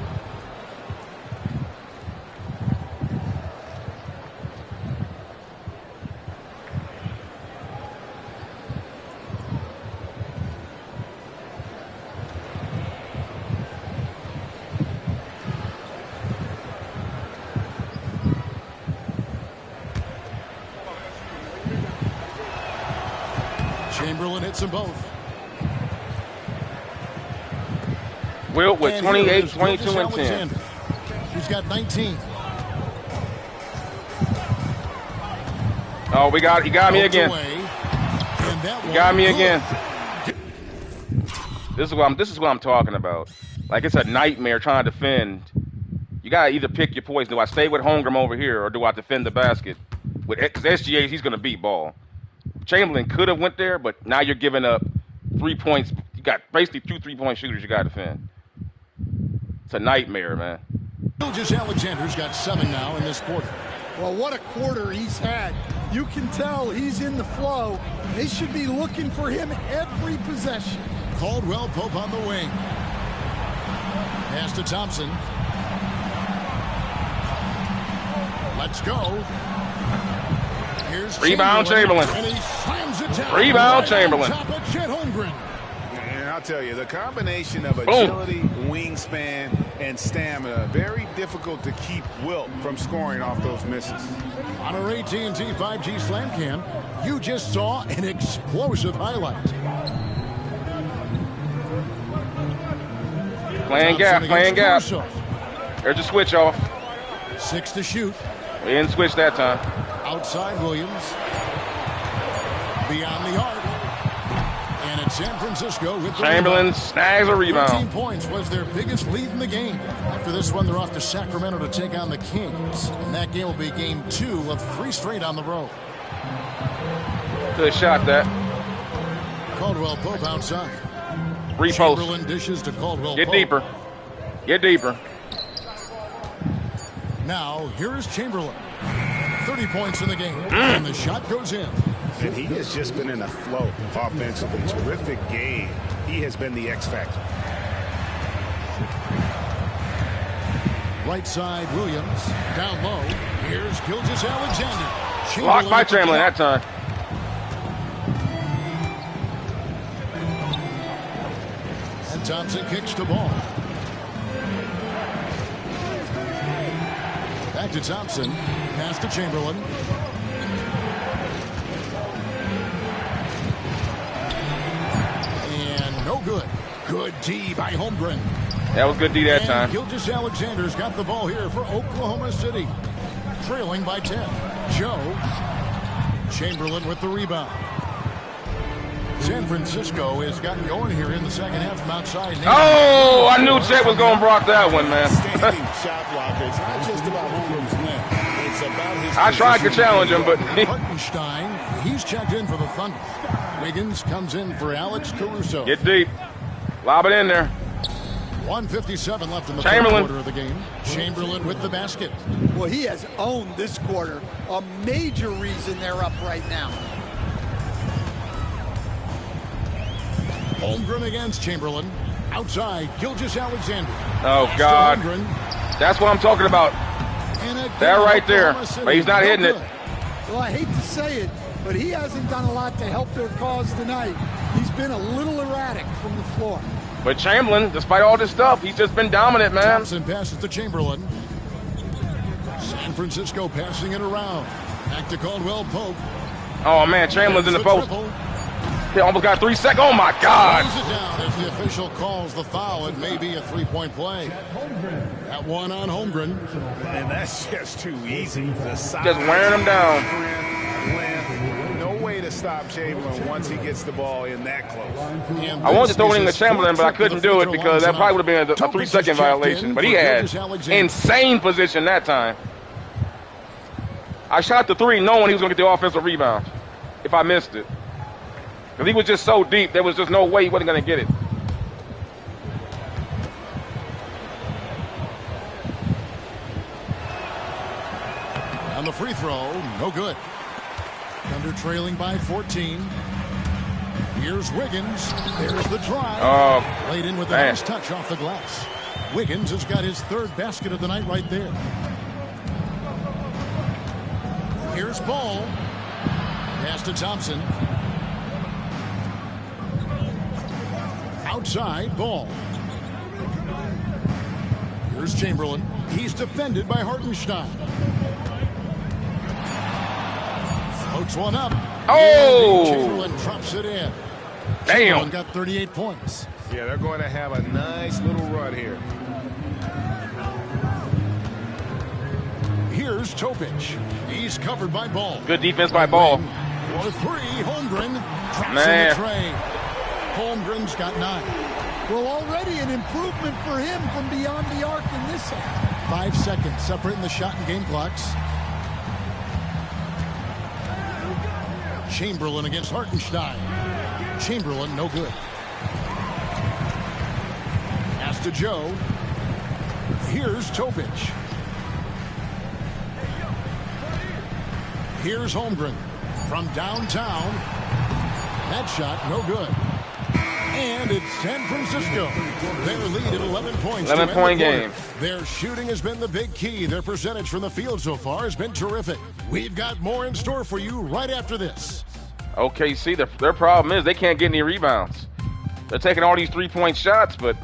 Chamberlain hits them both. Wilt with And 28, here is 22, and 10. Gilgeous-Alexander. He's got 19. Oh, he got me again. He got me again. This is what I'm talking about. Like, it's a nightmare trying to defend. You gotta either pick your poison. Do I stay with Holmgren over here, or do I defend the basket? Because SGA, he's gonna beat ball. Chamberlain could have went there, but now you're giving up 3 points. You got basically 2 3-point shooters you gotta defend. It's a nightmare, man. Gilgeous-Alexander's got 7 now in this quarter. Well, what a quarter he's had. You can tell he's in the flow. They should be looking for him every possession. Caldwell Pope on the wing. Pass to Thompson. Let's go. Here's Rebound Chamberlain. And he slams it down. Rebound Chamberlain. Top of Chet Holmgren. And I'll tell you, the combination of agility, wingspan, and stamina, very difficult to keep Wilt from scoring off those misses. On our AT&T 5G Slam Cam, you just saw an explosive highlight. Playing gap. There's a switch off. 6 to shoot. We didn't switch that time. Outside Williams. Beyond the arc. And it's San Francisco with the Chamberlain rebound. snags a rebound. 13 points was their biggest lead in the game. After this one, they're off to Sacramento to take on the Kings. And that game will be game 2 of 3 straight on the road. Good shot, that. Caldwell Pope outside. Repost. Chamberlain dishes to Caldwell Get Pope. deeper. Get deeper. Now, here is Chamberlain. 30 points in the game. And the shot goes in. And he has just been in a flow offensively. Terrific game. He has been the X factor. Right side, Williams. Down low. Here's Gilgeous-Alexander. Blocked by Chamberlain that time. And Thompson kicks the ball. Back to Thompson. Pass to Chamberlain. And no good. Good D by Holmgren. That was good D that time. Gilgeous-Alexander's got the ball here for Oklahoma City. Trailing by 10. Joe. Chamberlain with the rebound. San Francisco has gotten going here in the second half from outside. Oh, I knew Chet was going to block that one, man. Standing shot blocker. It's not just about Holmgren's length. It's about his I tried to challenge him, but Hartenstein, he's checked in for the Thunder. Wiggins comes in for Alex Caruso. Get deep. Lob it in there. 1:57 left in the third quarter of the game. Chamberlain with the basket. Well, he has owned this quarter. A major reason they're up right now. Holmgren against Chamberlain. Outside, Gilgeous-Alexander. Oh, God. That's what I'm talking about. That right there. But he's not hitting it. Well, I hate to say it, but he hasn't done a lot to help their cause tonight. He's been a little erratic from the floor. But Chamberlain, despite all this stuff, he's just been dominant, man. Thompson passes to Chamberlain. San Francisco passing it around. Back to Caldwell Pope. Oh, man, Chamberlain's in the post. He almost got 3 seconds. Oh, my God. Close it down as the official calls the foul. It may be a three-point play. That one on Holmgren. And that's just too easy. The size, just wearing him down. Length, no way to stop Chamberlain once he gets the ball in that close. I wanted to throw it in the Chamberlain, but I couldn't do it because that probably would have been a 3-second violation. But he had insane position that time. I shot the 3 knowing he was going to get the offensive rebound if I missed it. Because he was just so deep, there was just no way he wasn't going to get it. On the free throw, no good. Thunder trailing by 14. Here's Wiggins. There's the drive. Laid in with the nice touch off the glass. Wiggins has got his 3rd basket of the night right there. Here's Ball. Pass to Thompson. Outside, Ball. Here's Chamberlain. He's defended by Hartenstein. Floats one up. Oh! Chamberlain drops it in. Damn. Chamberlain got 38 points. Yeah, they're going to have a nice little run here. Here's Topic. He's covered by Ball. Good defense by Ball. For three, Holmgren drops Man. in the tray. Holmgren's got 9. Well, already an improvement for him from beyond the arc in this half. 5 seconds separating the shot and game clocks. Chamberlain against Hartenstein. Chamberlain, no good. Pass to Joe. Here's Topic. Here's Holmgren from downtown. That shot, no good. And it's San Francisco. Their lead at 11 points. 11-point game. Their shooting has been the big key. Their percentage from the field so far has been terrific. We've got more in store for you right after this. OKC, their problem is they can't get any rebounds. They're taking all these three-point shots, but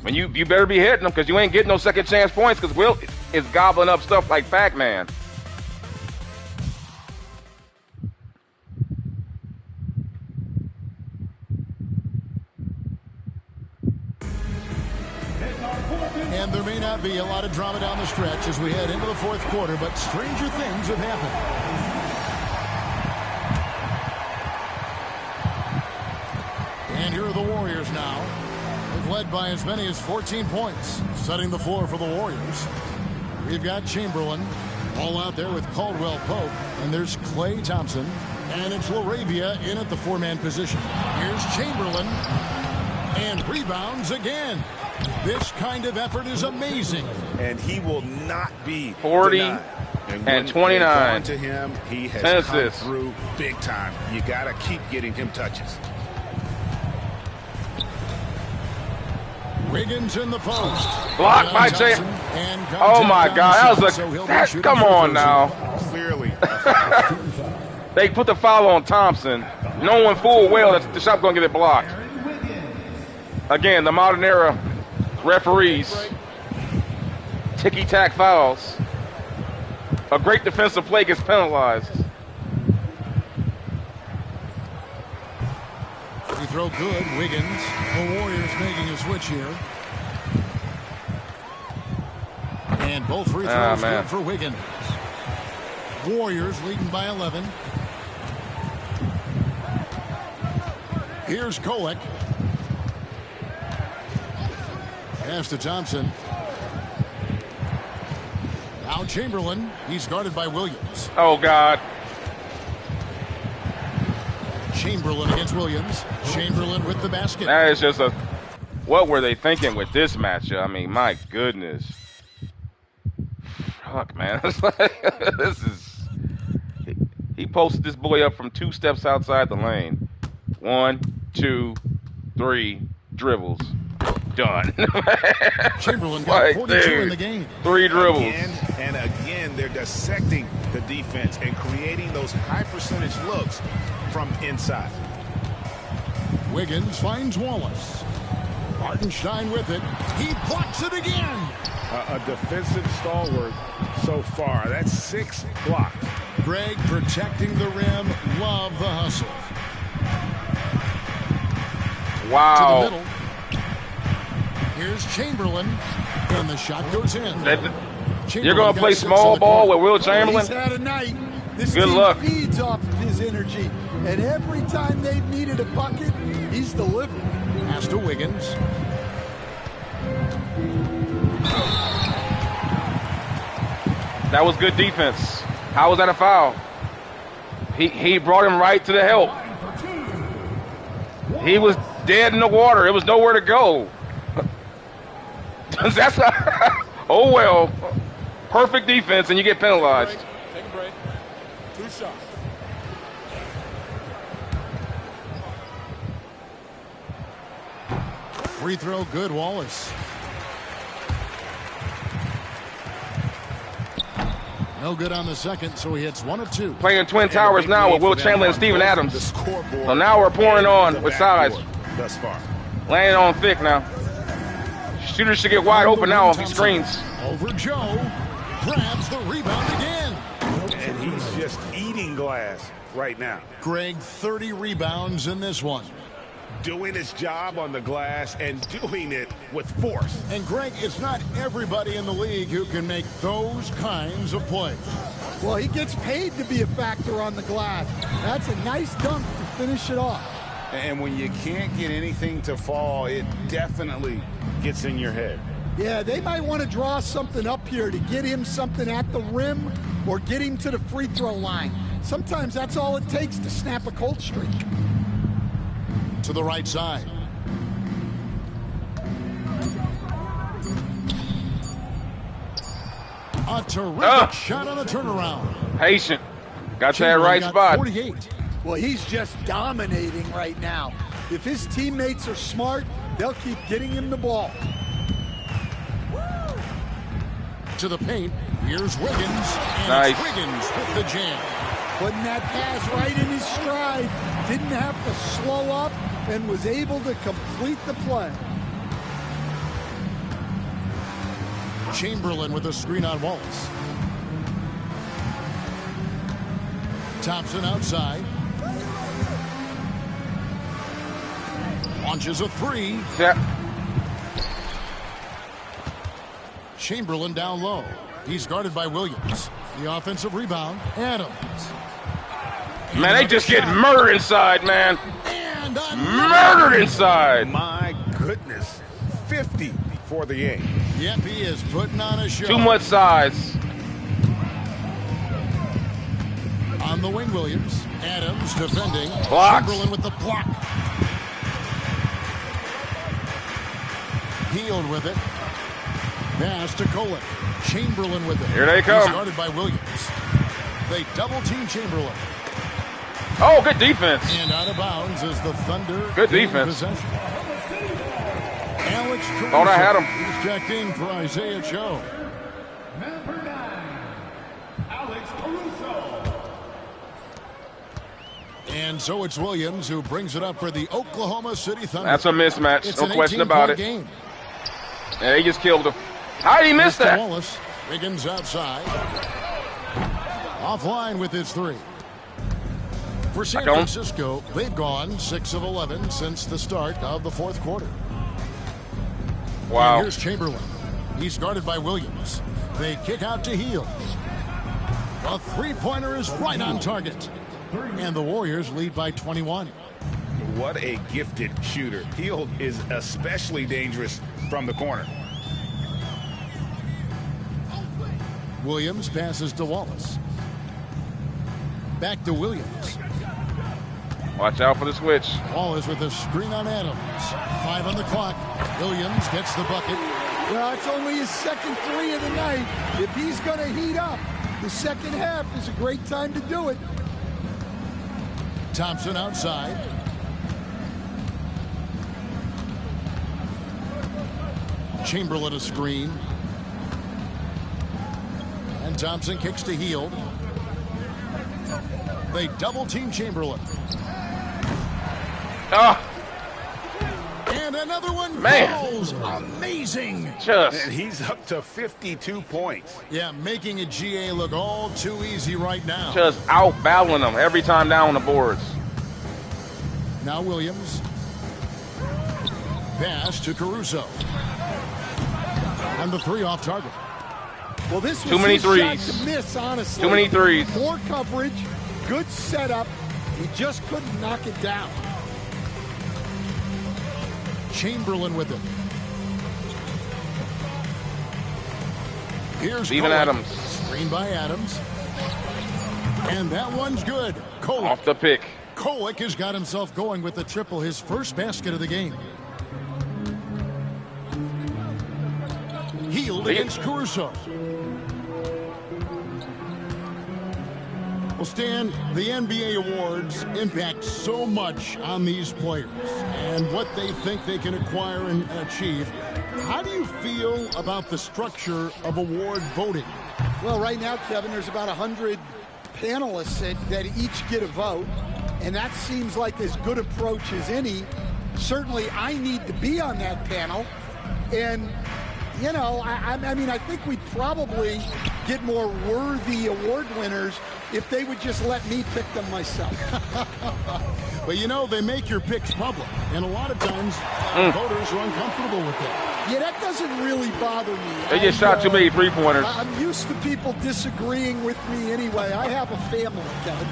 when you better be hitting them because you ain't getting no second chance points because Wilt is gobbling up stuff like Pac-Man. And there may not be a lot of drama down the stretch as we head into the fourth quarter, but stranger things have happened. And here are the Warriors now. They've led by as many as 14 points, setting the floor for the Warriors. We've got Chamberlain all out there with Caldwell Pope, and there's Klay Thompson, and it's LaRavia in at the 4-man position. Here's Chamberlain, and rebounds again. This kind of effort is amazing. And he will not be 40 denied. and 29. To him, he has come through big time. You got to keep getting him touches. Wiggins in the post. Blocked by Jay. Oh my God, that was come on now. Clearly. They put the foul on Thompson, knowing full well that the shot's going to get it blocked. Again, the modern era referees, ticky-tack fouls. A great defensive play gets penalized. Free throw good, Wiggins. The Warriors making a switch here. And both free throws good for Wiggins. Warriors leading by 11. Here's Kolek. Pass to Thompson. Now Chamberlain. He's guarded by Williams. Oh, God. Chamberlain against Williams. Chamberlain with the basket. That is just a... What were they thinking with this matchup? I mean, my goodness. Fuck, man. This is... He posted this boy up from 2 steps outside the lane. 1, 2, 3 dribbles. Done. Chamberlain got 42 in the game. 3 dribbles. Again and again, they're dissecting the defense and creating those high percentage looks from inside. Wiggins finds Wallace. Hartenstein with it. He blocks it again. A defensive stalwart so far. That's 6 blocked. Greg protecting the rim. Love the hustle. Wow. To the middle. Here's Chamberlain, and the shot goes in. You're going to play small ball with Wilt Chamberlain? He's had a night. This Good team luck. feeds off of his energy, and every time they've needed a bucket, he's delivered. Pass to Wiggins. That was good defense. How was that a foul? He brought him right to the help. He was dead in the water. It was nowhere to go. That's oh well. Perfect defense, and you get penalized. Take a break. 2 shots. Free throw good, Wallace. No good on the second, so he hits 1 of 2. Playing Twin Towers now with Wilt Chamberlain and Steven Adams. So now we're pouring on with size. Thus far. Laying on thick now. Shooter should get wide open now if he screens. Over Joe. Grabs the rebound again. And he's just eating glass right now. Greg, 30 rebounds in this one. doing his job on the glass and doing it with force. And Greg, it's not everybody in the league who can make those kinds of plays. Well, he gets paid to be a factor on the glass. That's a nice dunk to finish it off. And when you can't get anything to fall, it definitely gets in your head. Yeah, they might want to draw something up here to get him something at the rim or get him to the free throw line. Sometimes that's all it takes to snap a cold streak. To the right side. A terrific shot on the turnaround. Patient. Got that right spot. 48. Well, he's just dominating right now. If his teammates are smart, they'll keep getting him the ball. To the paint. Here's Wiggins. And nice. It's Wiggins with the jam. Putting that pass right in his stride. Didn't have to slow up and was able to complete the play. Chamberlain with a screen on Wallace. Thompson outside. Launches a three. Yeah. Chamberlain down low. He's guarded by Williams. The offensive rebound. Adams. Man, they just get murdered inside, man. And murdered inside. My goodness. 50 for the game. Yep, he is putting on a show. Too much size. On the wing, Williams. Adams defending. Blocks. Chamberlain with the block. Healed with it. Pass to Kolek. Chamberlain with it. Here they come. He's guarded by Williams. They double-team Chamberlain. Oh, good defense. And out of bounds is the Thunder. Good defense. Possession. Alex Caruso. Thought I had him. He's checked in for Isaiah Cho. Number 9, Alex Caruso. And so it's Williams who brings it up for the Oklahoma City Thunder. That's a mismatch. It's No question about it. Game. And they just killed him. How did he miss that? Wallace. Wiggins outside. Offline with his three. For San Francisco, they've gone 6 of 11 since the start of the fourth quarter. Wow. And here's Chamberlain. He's guarded by Williams. They kick out to Hield. A three-pointer is right on target. And the Warriors lead by 21. What a gifted shooter. Hield is especially dangerous from the corner. Williams passes to Wallace. Back to Williams. Watch out for the switch. Wallace with a screen on Adams. 5 on the clock. Williams gets the bucket. Well, it's only his second three of the night. If he's going to heat up, the second half is a great time to do it. Thompson outside. Chamberlain a screen. And Thompson kicks to Hield. They double-team Chamberlain. And another one falls. Amazing. And he's up to 52 points. Yeah, making a GA look all too easy right now. Just out-battling them every time down on the boards. Now Williams. Pass to Caruso. And the three off target. Well, this was too many his threes. Shot to miss, honestly. Too many threes. More coverage, good setup. He just couldn't knock it down. Chamberlain with it. Here's Steven Kolek. Adams. Screen by Adams. And that one's good. Kolek. Off the pick. Kolek has got himself going with the triple, his first basket of the game. Hield against Caruso. Well, Stan, the NBA awards impact so much on these players and what they think they can acquire and achieve. How do you feel about the structure of award voting? Well, right now, Kevin, there's about 100 panelists that each get a vote, and that seems like as good approach as any. Certainly, I need to be on that panel, and You know, I mean, I think we'd probably get more worthy award winners if they would just let me pick them myself. But, you know, they make your picks public, and a lot of times voters are uncomfortable with that. Yeah, that doesn't really bother me. They just shot too many three-pointers. I'm used to people disagreeing with me anyway. I have a family, Kevin.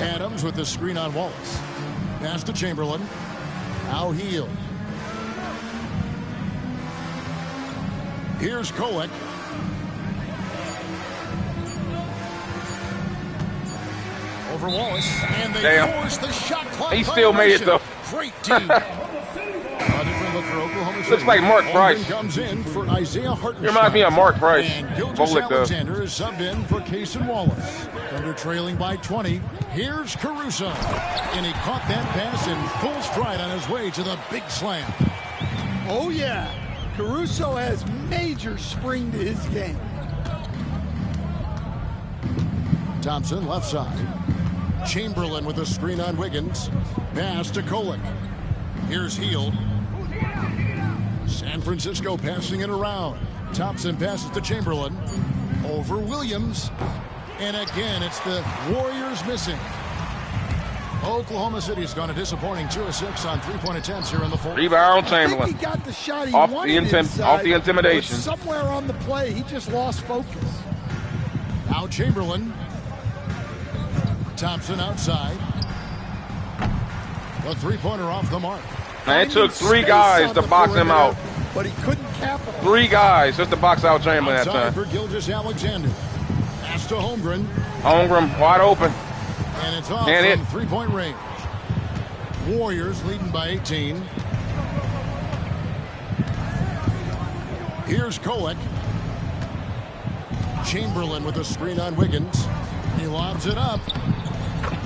Adams with the screen on Wallace. Pass to Chamberlain. Now Hield. Here's Kolek. Over Wallace. And they force the shot clock. He still made it, though. Great team. Look for Oklahoma City. Looks like Mark Price. Comes in for Isaiah Hartenstein. He reminds me of Mark Price. And Gilgeous-Alexander is subbed in for Cason Wallace. Thunder trailing by 20. Here's Caruso. And he caught that pass in full stride on his way to the big slam. Oh, yeah. Caruso has major spring to his game. Thompson left side. Chamberlain with a screen on Wiggins. Pass to Kolek. Here's Hield. San Francisco passing it around. Thompson passes to Chamberlain. Over Williams. And again, it's the Warriors missing. Oklahoma City's gone a disappointing 2 of 6 on three-point attempts here in the fourth. Rebound Chamberlain. I think he got the shot he off wanted off the intimidation. Somewhere on the play, he just lost focus. Now Chamberlain. Thompson outside. The three-pointer off the mark. Man, it took 3 guys to box him out. But he couldn't capitalize. 3 guys just to box out Chamberlain that time. For Gilgeous-Alexander. Pass to Holmgren. Holmgren wide open. And it's off from three-point range. Warriors leading by 18. Here's Kolek. Chamberlain with a screen on Wiggins. He lobs it up.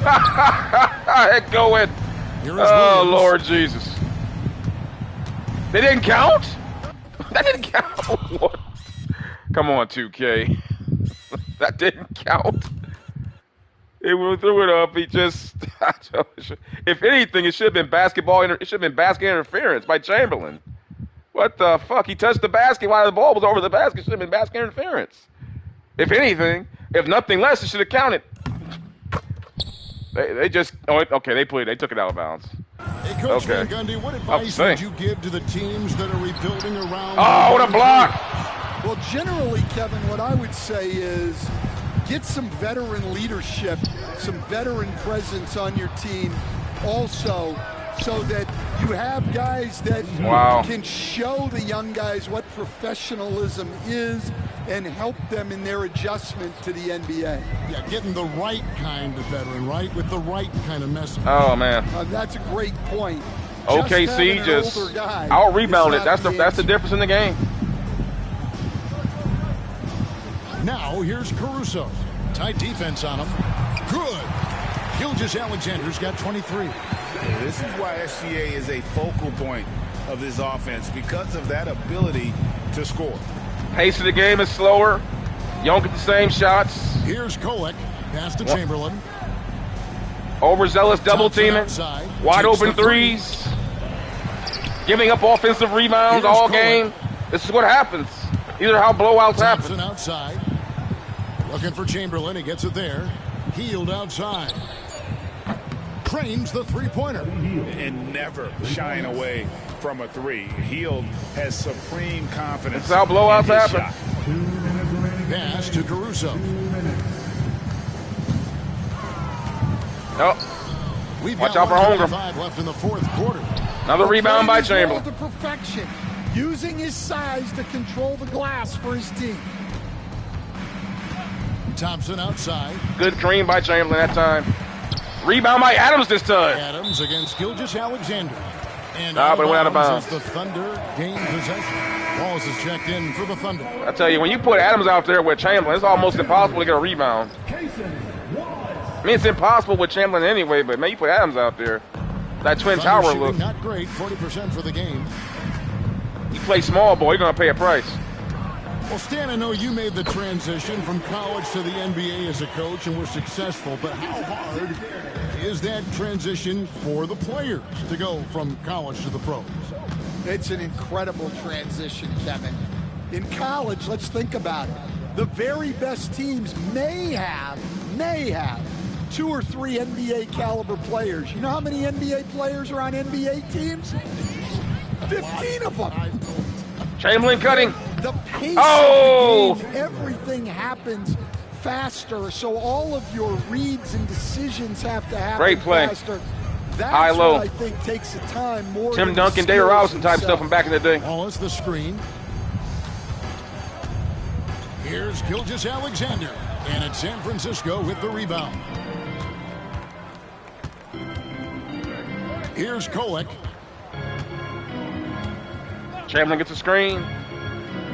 Heck going. Oh, Lord Jesus. They didn't count? That didn't count. What? Come on, 2K. That didn't count. He threw it up. He just, if anything, it should have been basketball. It should have been basket interference by Chamberlain. What the fuck? He touched the basket while the ball was over the basket. It should have been basket interference. If anything, if nothing less, it should have counted. They just, okay, they took it out of bounds. Hey, Coach Van Gundy, what advice would you give to the teams that are rebuilding around? Oh, what a block! Well, generally, Kevin, what I would say is get some veteran leadership, some veteran presence on your team also, so that you have guys that can show the young guys what professionalism is and help them in their adjustment to the NBA. Yeah, getting the right kind of veteran, right? With the right kind of message. Oh, man. That's a great point. OKC just out-rebounded. That's the difference in the game. Now, here's Caruso. Tight defense on him. Good. Gilgeous-Alexander's got 23. This is why SGA is a focal point of this offense, because of that ability to score. Pace of the game is slower. You don't get the same shots. Here's Kolek. Pass to Chamberlain. Overzealous double teaming. Wide open threes. Giving up offensive rebounds all game. This is what happens. These are how blowouts happen. Outside. Looking for Chamberlain. He gets it there. Hield outside. Trains the three-pointer. And never shying away from a three. Hield has supreme confidence. That's how blowouts happen. Pass to Caruso. Oh. Watch out for Holmgren. Left in the fourth quarter. Another rebound by Chamberlain. To perfection, using his size to control the glass for his team. Thompson outside. Good screen by Chamberlain that time. Rebound by Adams this time. Adams against Gilgeous-Alexander. And but it went out of bounds. The Thunder gain possession. Wallace is checked in for the Thunder. I tell you, when you put Adams out there with Chamberlain, it's almost impossible to get a rebound. I mean, it's impossible with Chamberlain anyway, but man, you put Adams out there. That Twin Tower look. Not great, 40% for the game. You play small ball, you're going to pay a price. Well, Stan, I know you made the transition from college to the NBA as a coach and were successful, but how hard is that transition for the players to go from college to the pros? It's an incredible transition, Kevin. In college, let's think about it. The very best teams may have 2 or 3 NBA caliber players. You know how many NBA players are on NBA teams? 15 of them. Chamberlain cutting. The pace of the game, everything happens faster, so all of your reads and decisions have to happen Great play. faster. That's high low. what I think takes the time more. Tim Duncan, David Robinson type stuff from back in the day. Wallace the screen. Here's Gilgeous-Alexander, and it's San Francisco with the rebound. Here's Kolek. Chamberlain gets a screen.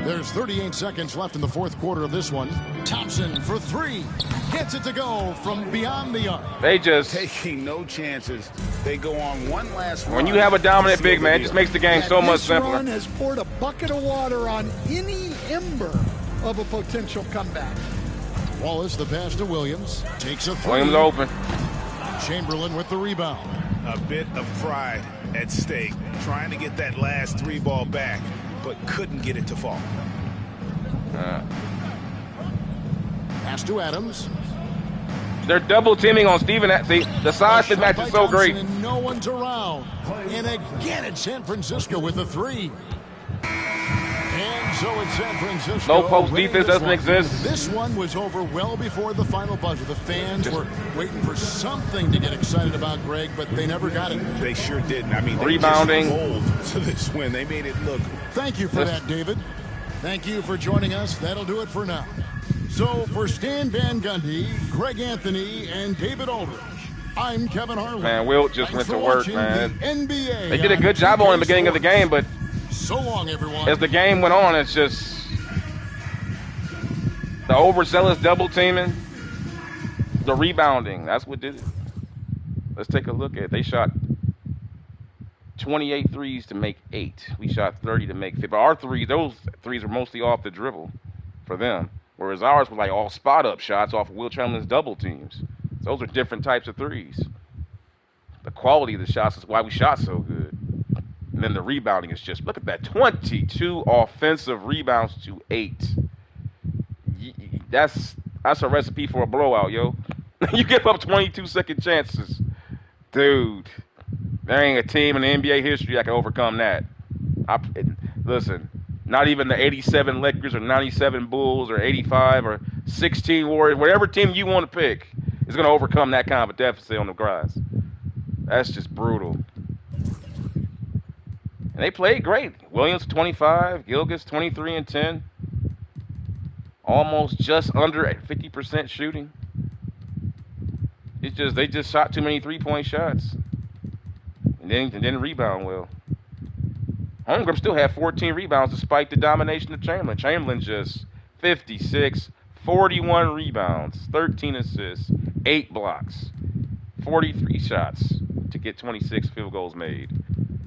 There's 38 seconds left in the fourth quarter of this one. Thompson for 3. Gets it to go from beyond the arc. They just taking no chances. They go on one last run. When you have a dominant big man, it just makes the game so much simpler. This run has poured a bucket of water on any ember of a potential comeback. Wallace the pass to Williams. Takes a 3. Williams open. Chamberlain with the rebound. A bit of pride at stake, trying to get that last 3 ball back, but couldn't get it to fall. Pass to Adams. They're double teaming on Steven. See, the size fit match is so great. And no one's around. And again, it's San Francisco with the 3. And so it's San Francisco. No post defense doesn't exist. This one was over well before the final buzzer. The fans were waiting for something to get excited about, Greg, but they never got it. They sure didn't. I mean, rebounding. They just rolled to this win. They made it look. Thank you for that, David. Thank you for joining us. That'll do it for now. So for Stan Van Gundy, Greg Anthony, and David Aldridge, I'm Kevin Harlan. Man, Wilt just went to work, man. The NBA they did a good job on the beginning of the game, but so long, everyone. As the game went on, it's just the overzealous double teaming, the rebounding. That's what did it. Let's take a look at it. They shot 28 threes to make 8. We shot 30 to make 50. But our threes, those threes were mostly off the dribble for them, whereas ours were like all spot-up shots off of Wilt Chamberlain's double teams. Those are different types of threes. The quality of the shots is why we shot so good. And then the rebounding is just, look at that, 22 offensive rebounds to 8. That's a recipe for a blowout, yo. You give up 22-second chances. Dude, there ain't a team in the NBA history that can overcome that. Listen, not even the 87 Lakers or 97 Bulls or 85 or 16 Warriors, whatever team you want to pick is going to overcome that kind of a deficit on the grass. That's just brutal. And they played great. Williams 25, Gilgeous 23 and 10. Almost just under 50% shooting. They just shot too many 3-point shots. And didn't rebound well. Holmgren still had 14 rebounds despite the domination of Chamberlain. Chamberlain just 56, 41 rebounds, 13 assists, 8 blocks, 43 shots to get 26 field goals made.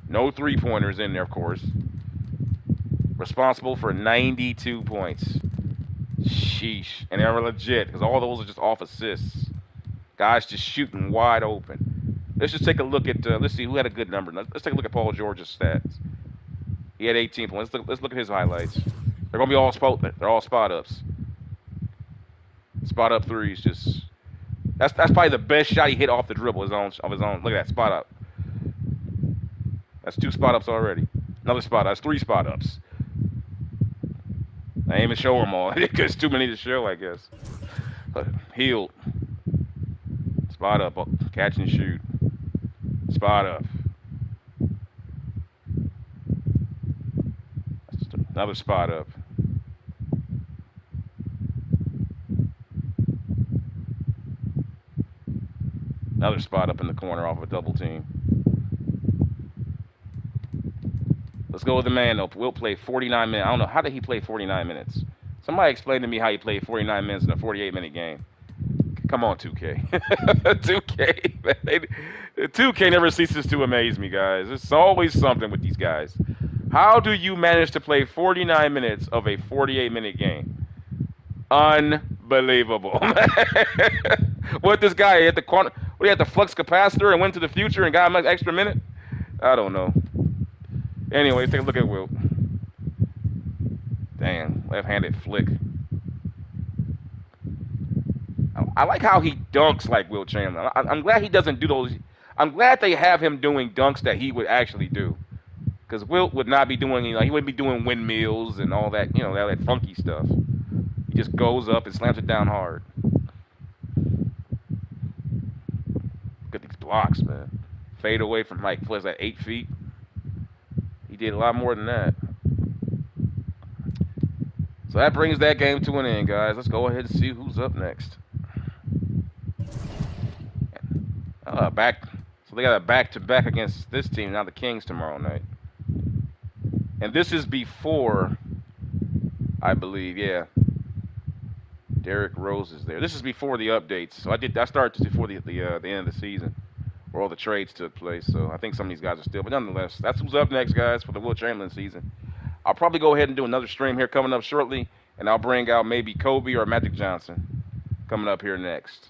No 3-pointers in there, of course. Responsible for 92 points. Sheesh. And they were legit because all those are just off assists. Guys just shooting wide open. Let's just take a look at, let's see who had a good number. Let's take a look at Paul George's stats. He had 18 points. Let's look at his highlights. They're going to be all they're all spot-ups. Spot-up threes. Just that's probably the best shot he hit off the dribble of his own. Look at that, spot-up. That's 2 spot-ups already. Another spot. That's 3 spot-ups. I ain't even show them all because it's too many to show, I guess. Healed. Spot up. Catch and shoot. Spot up. Another spot up. Another spot up in the corner off of a double team. Let's go with the man, though. Wilt play 49 minutes. I don't know. How did he play 49 minutes? Somebody explain to me how he played 49 minutes in a 48-minute game. Come on, 2K. 2K. Man. 2K never ceases to amaze me, guys. There's always something with these guys. How do you manage to play 49 minutes of a 48-minute game? Unbelievable. What this guy he had the flux capacitor and went to the future and got him an extra minute? I don't know. Anyway, let's take a look at Wilt. Damn, left-handed flick. I like how he dunks like Wilt Chamberlain. I'm glad he doesn't do those. I'm glad they have him doing dunks that he would actually do. Because Wilt would not be doing, he wouldn't be doing windmills and all that, all that funky stuff. He just goes up and slams it down hard. Look at these blocks, man. Fade away from, 8 feet? He did a lot more than that. So that brings that game to an end, guys. Let's go ahead and see who's up next. So they got a back-to-back against this team, now the Kings tomorrow night. And this is before, I believe, yeah. Derrick Rose is there. This is before the updates. So I started just before the end of the season, where all the trades took place. So I think some of these guys are still. But nonetheless, that's who's up next, guys, for the Wilt Chamberlain season. I'll probably go ahead and do another stream here coming up shortly, and I'll bring out maybe Kobe or Magic Johnson coming up here next.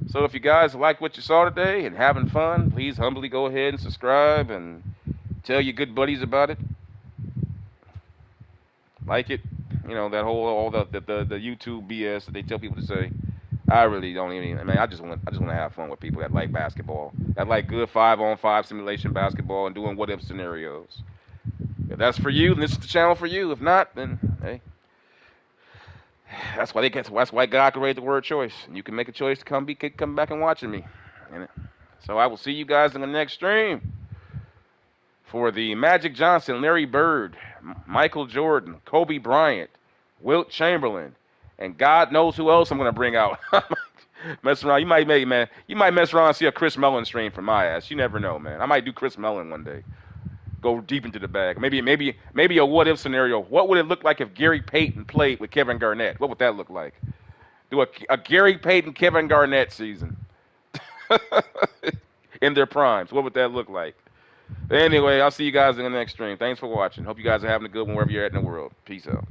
So if you guys like what you saw today and having fun, please humbly go ahead and subscribe and tell your good buddies about it. Like it, that whole all the YouTube BS that they tell people to say. I really don't even. I just want to have fun with people that like basketball, that like good 5-on-5 simulation basketball and doing what-if scenarios. If that's for you, then this is the channel for you. If not, then hey, that's why God created the word choice. And you can make a choice to come back and watching me. So I will see you guys in the next stream for the Magic Johnson, Larry Bird, Michael Jordan, Kobe Bryant, Wilt Chamberlain, and God knows who else I'm going to bring out. Mess around. You might mess around and see a Chris Mellon stream from my ass. You never know, man. I might do Chris Mellon one day. Go deep into the bag. Maybe a what-if scenario. What would it look like if Gary Payton played with Kevin Garnett? What would that look like? Do a Gary Payton, Kevin Garnett season in their primes. What would that look like? Anyway, I'll see you guys in the next stream. Thanks for watching. Hope you guys are having a good one wherever you're at in the world. Peace out.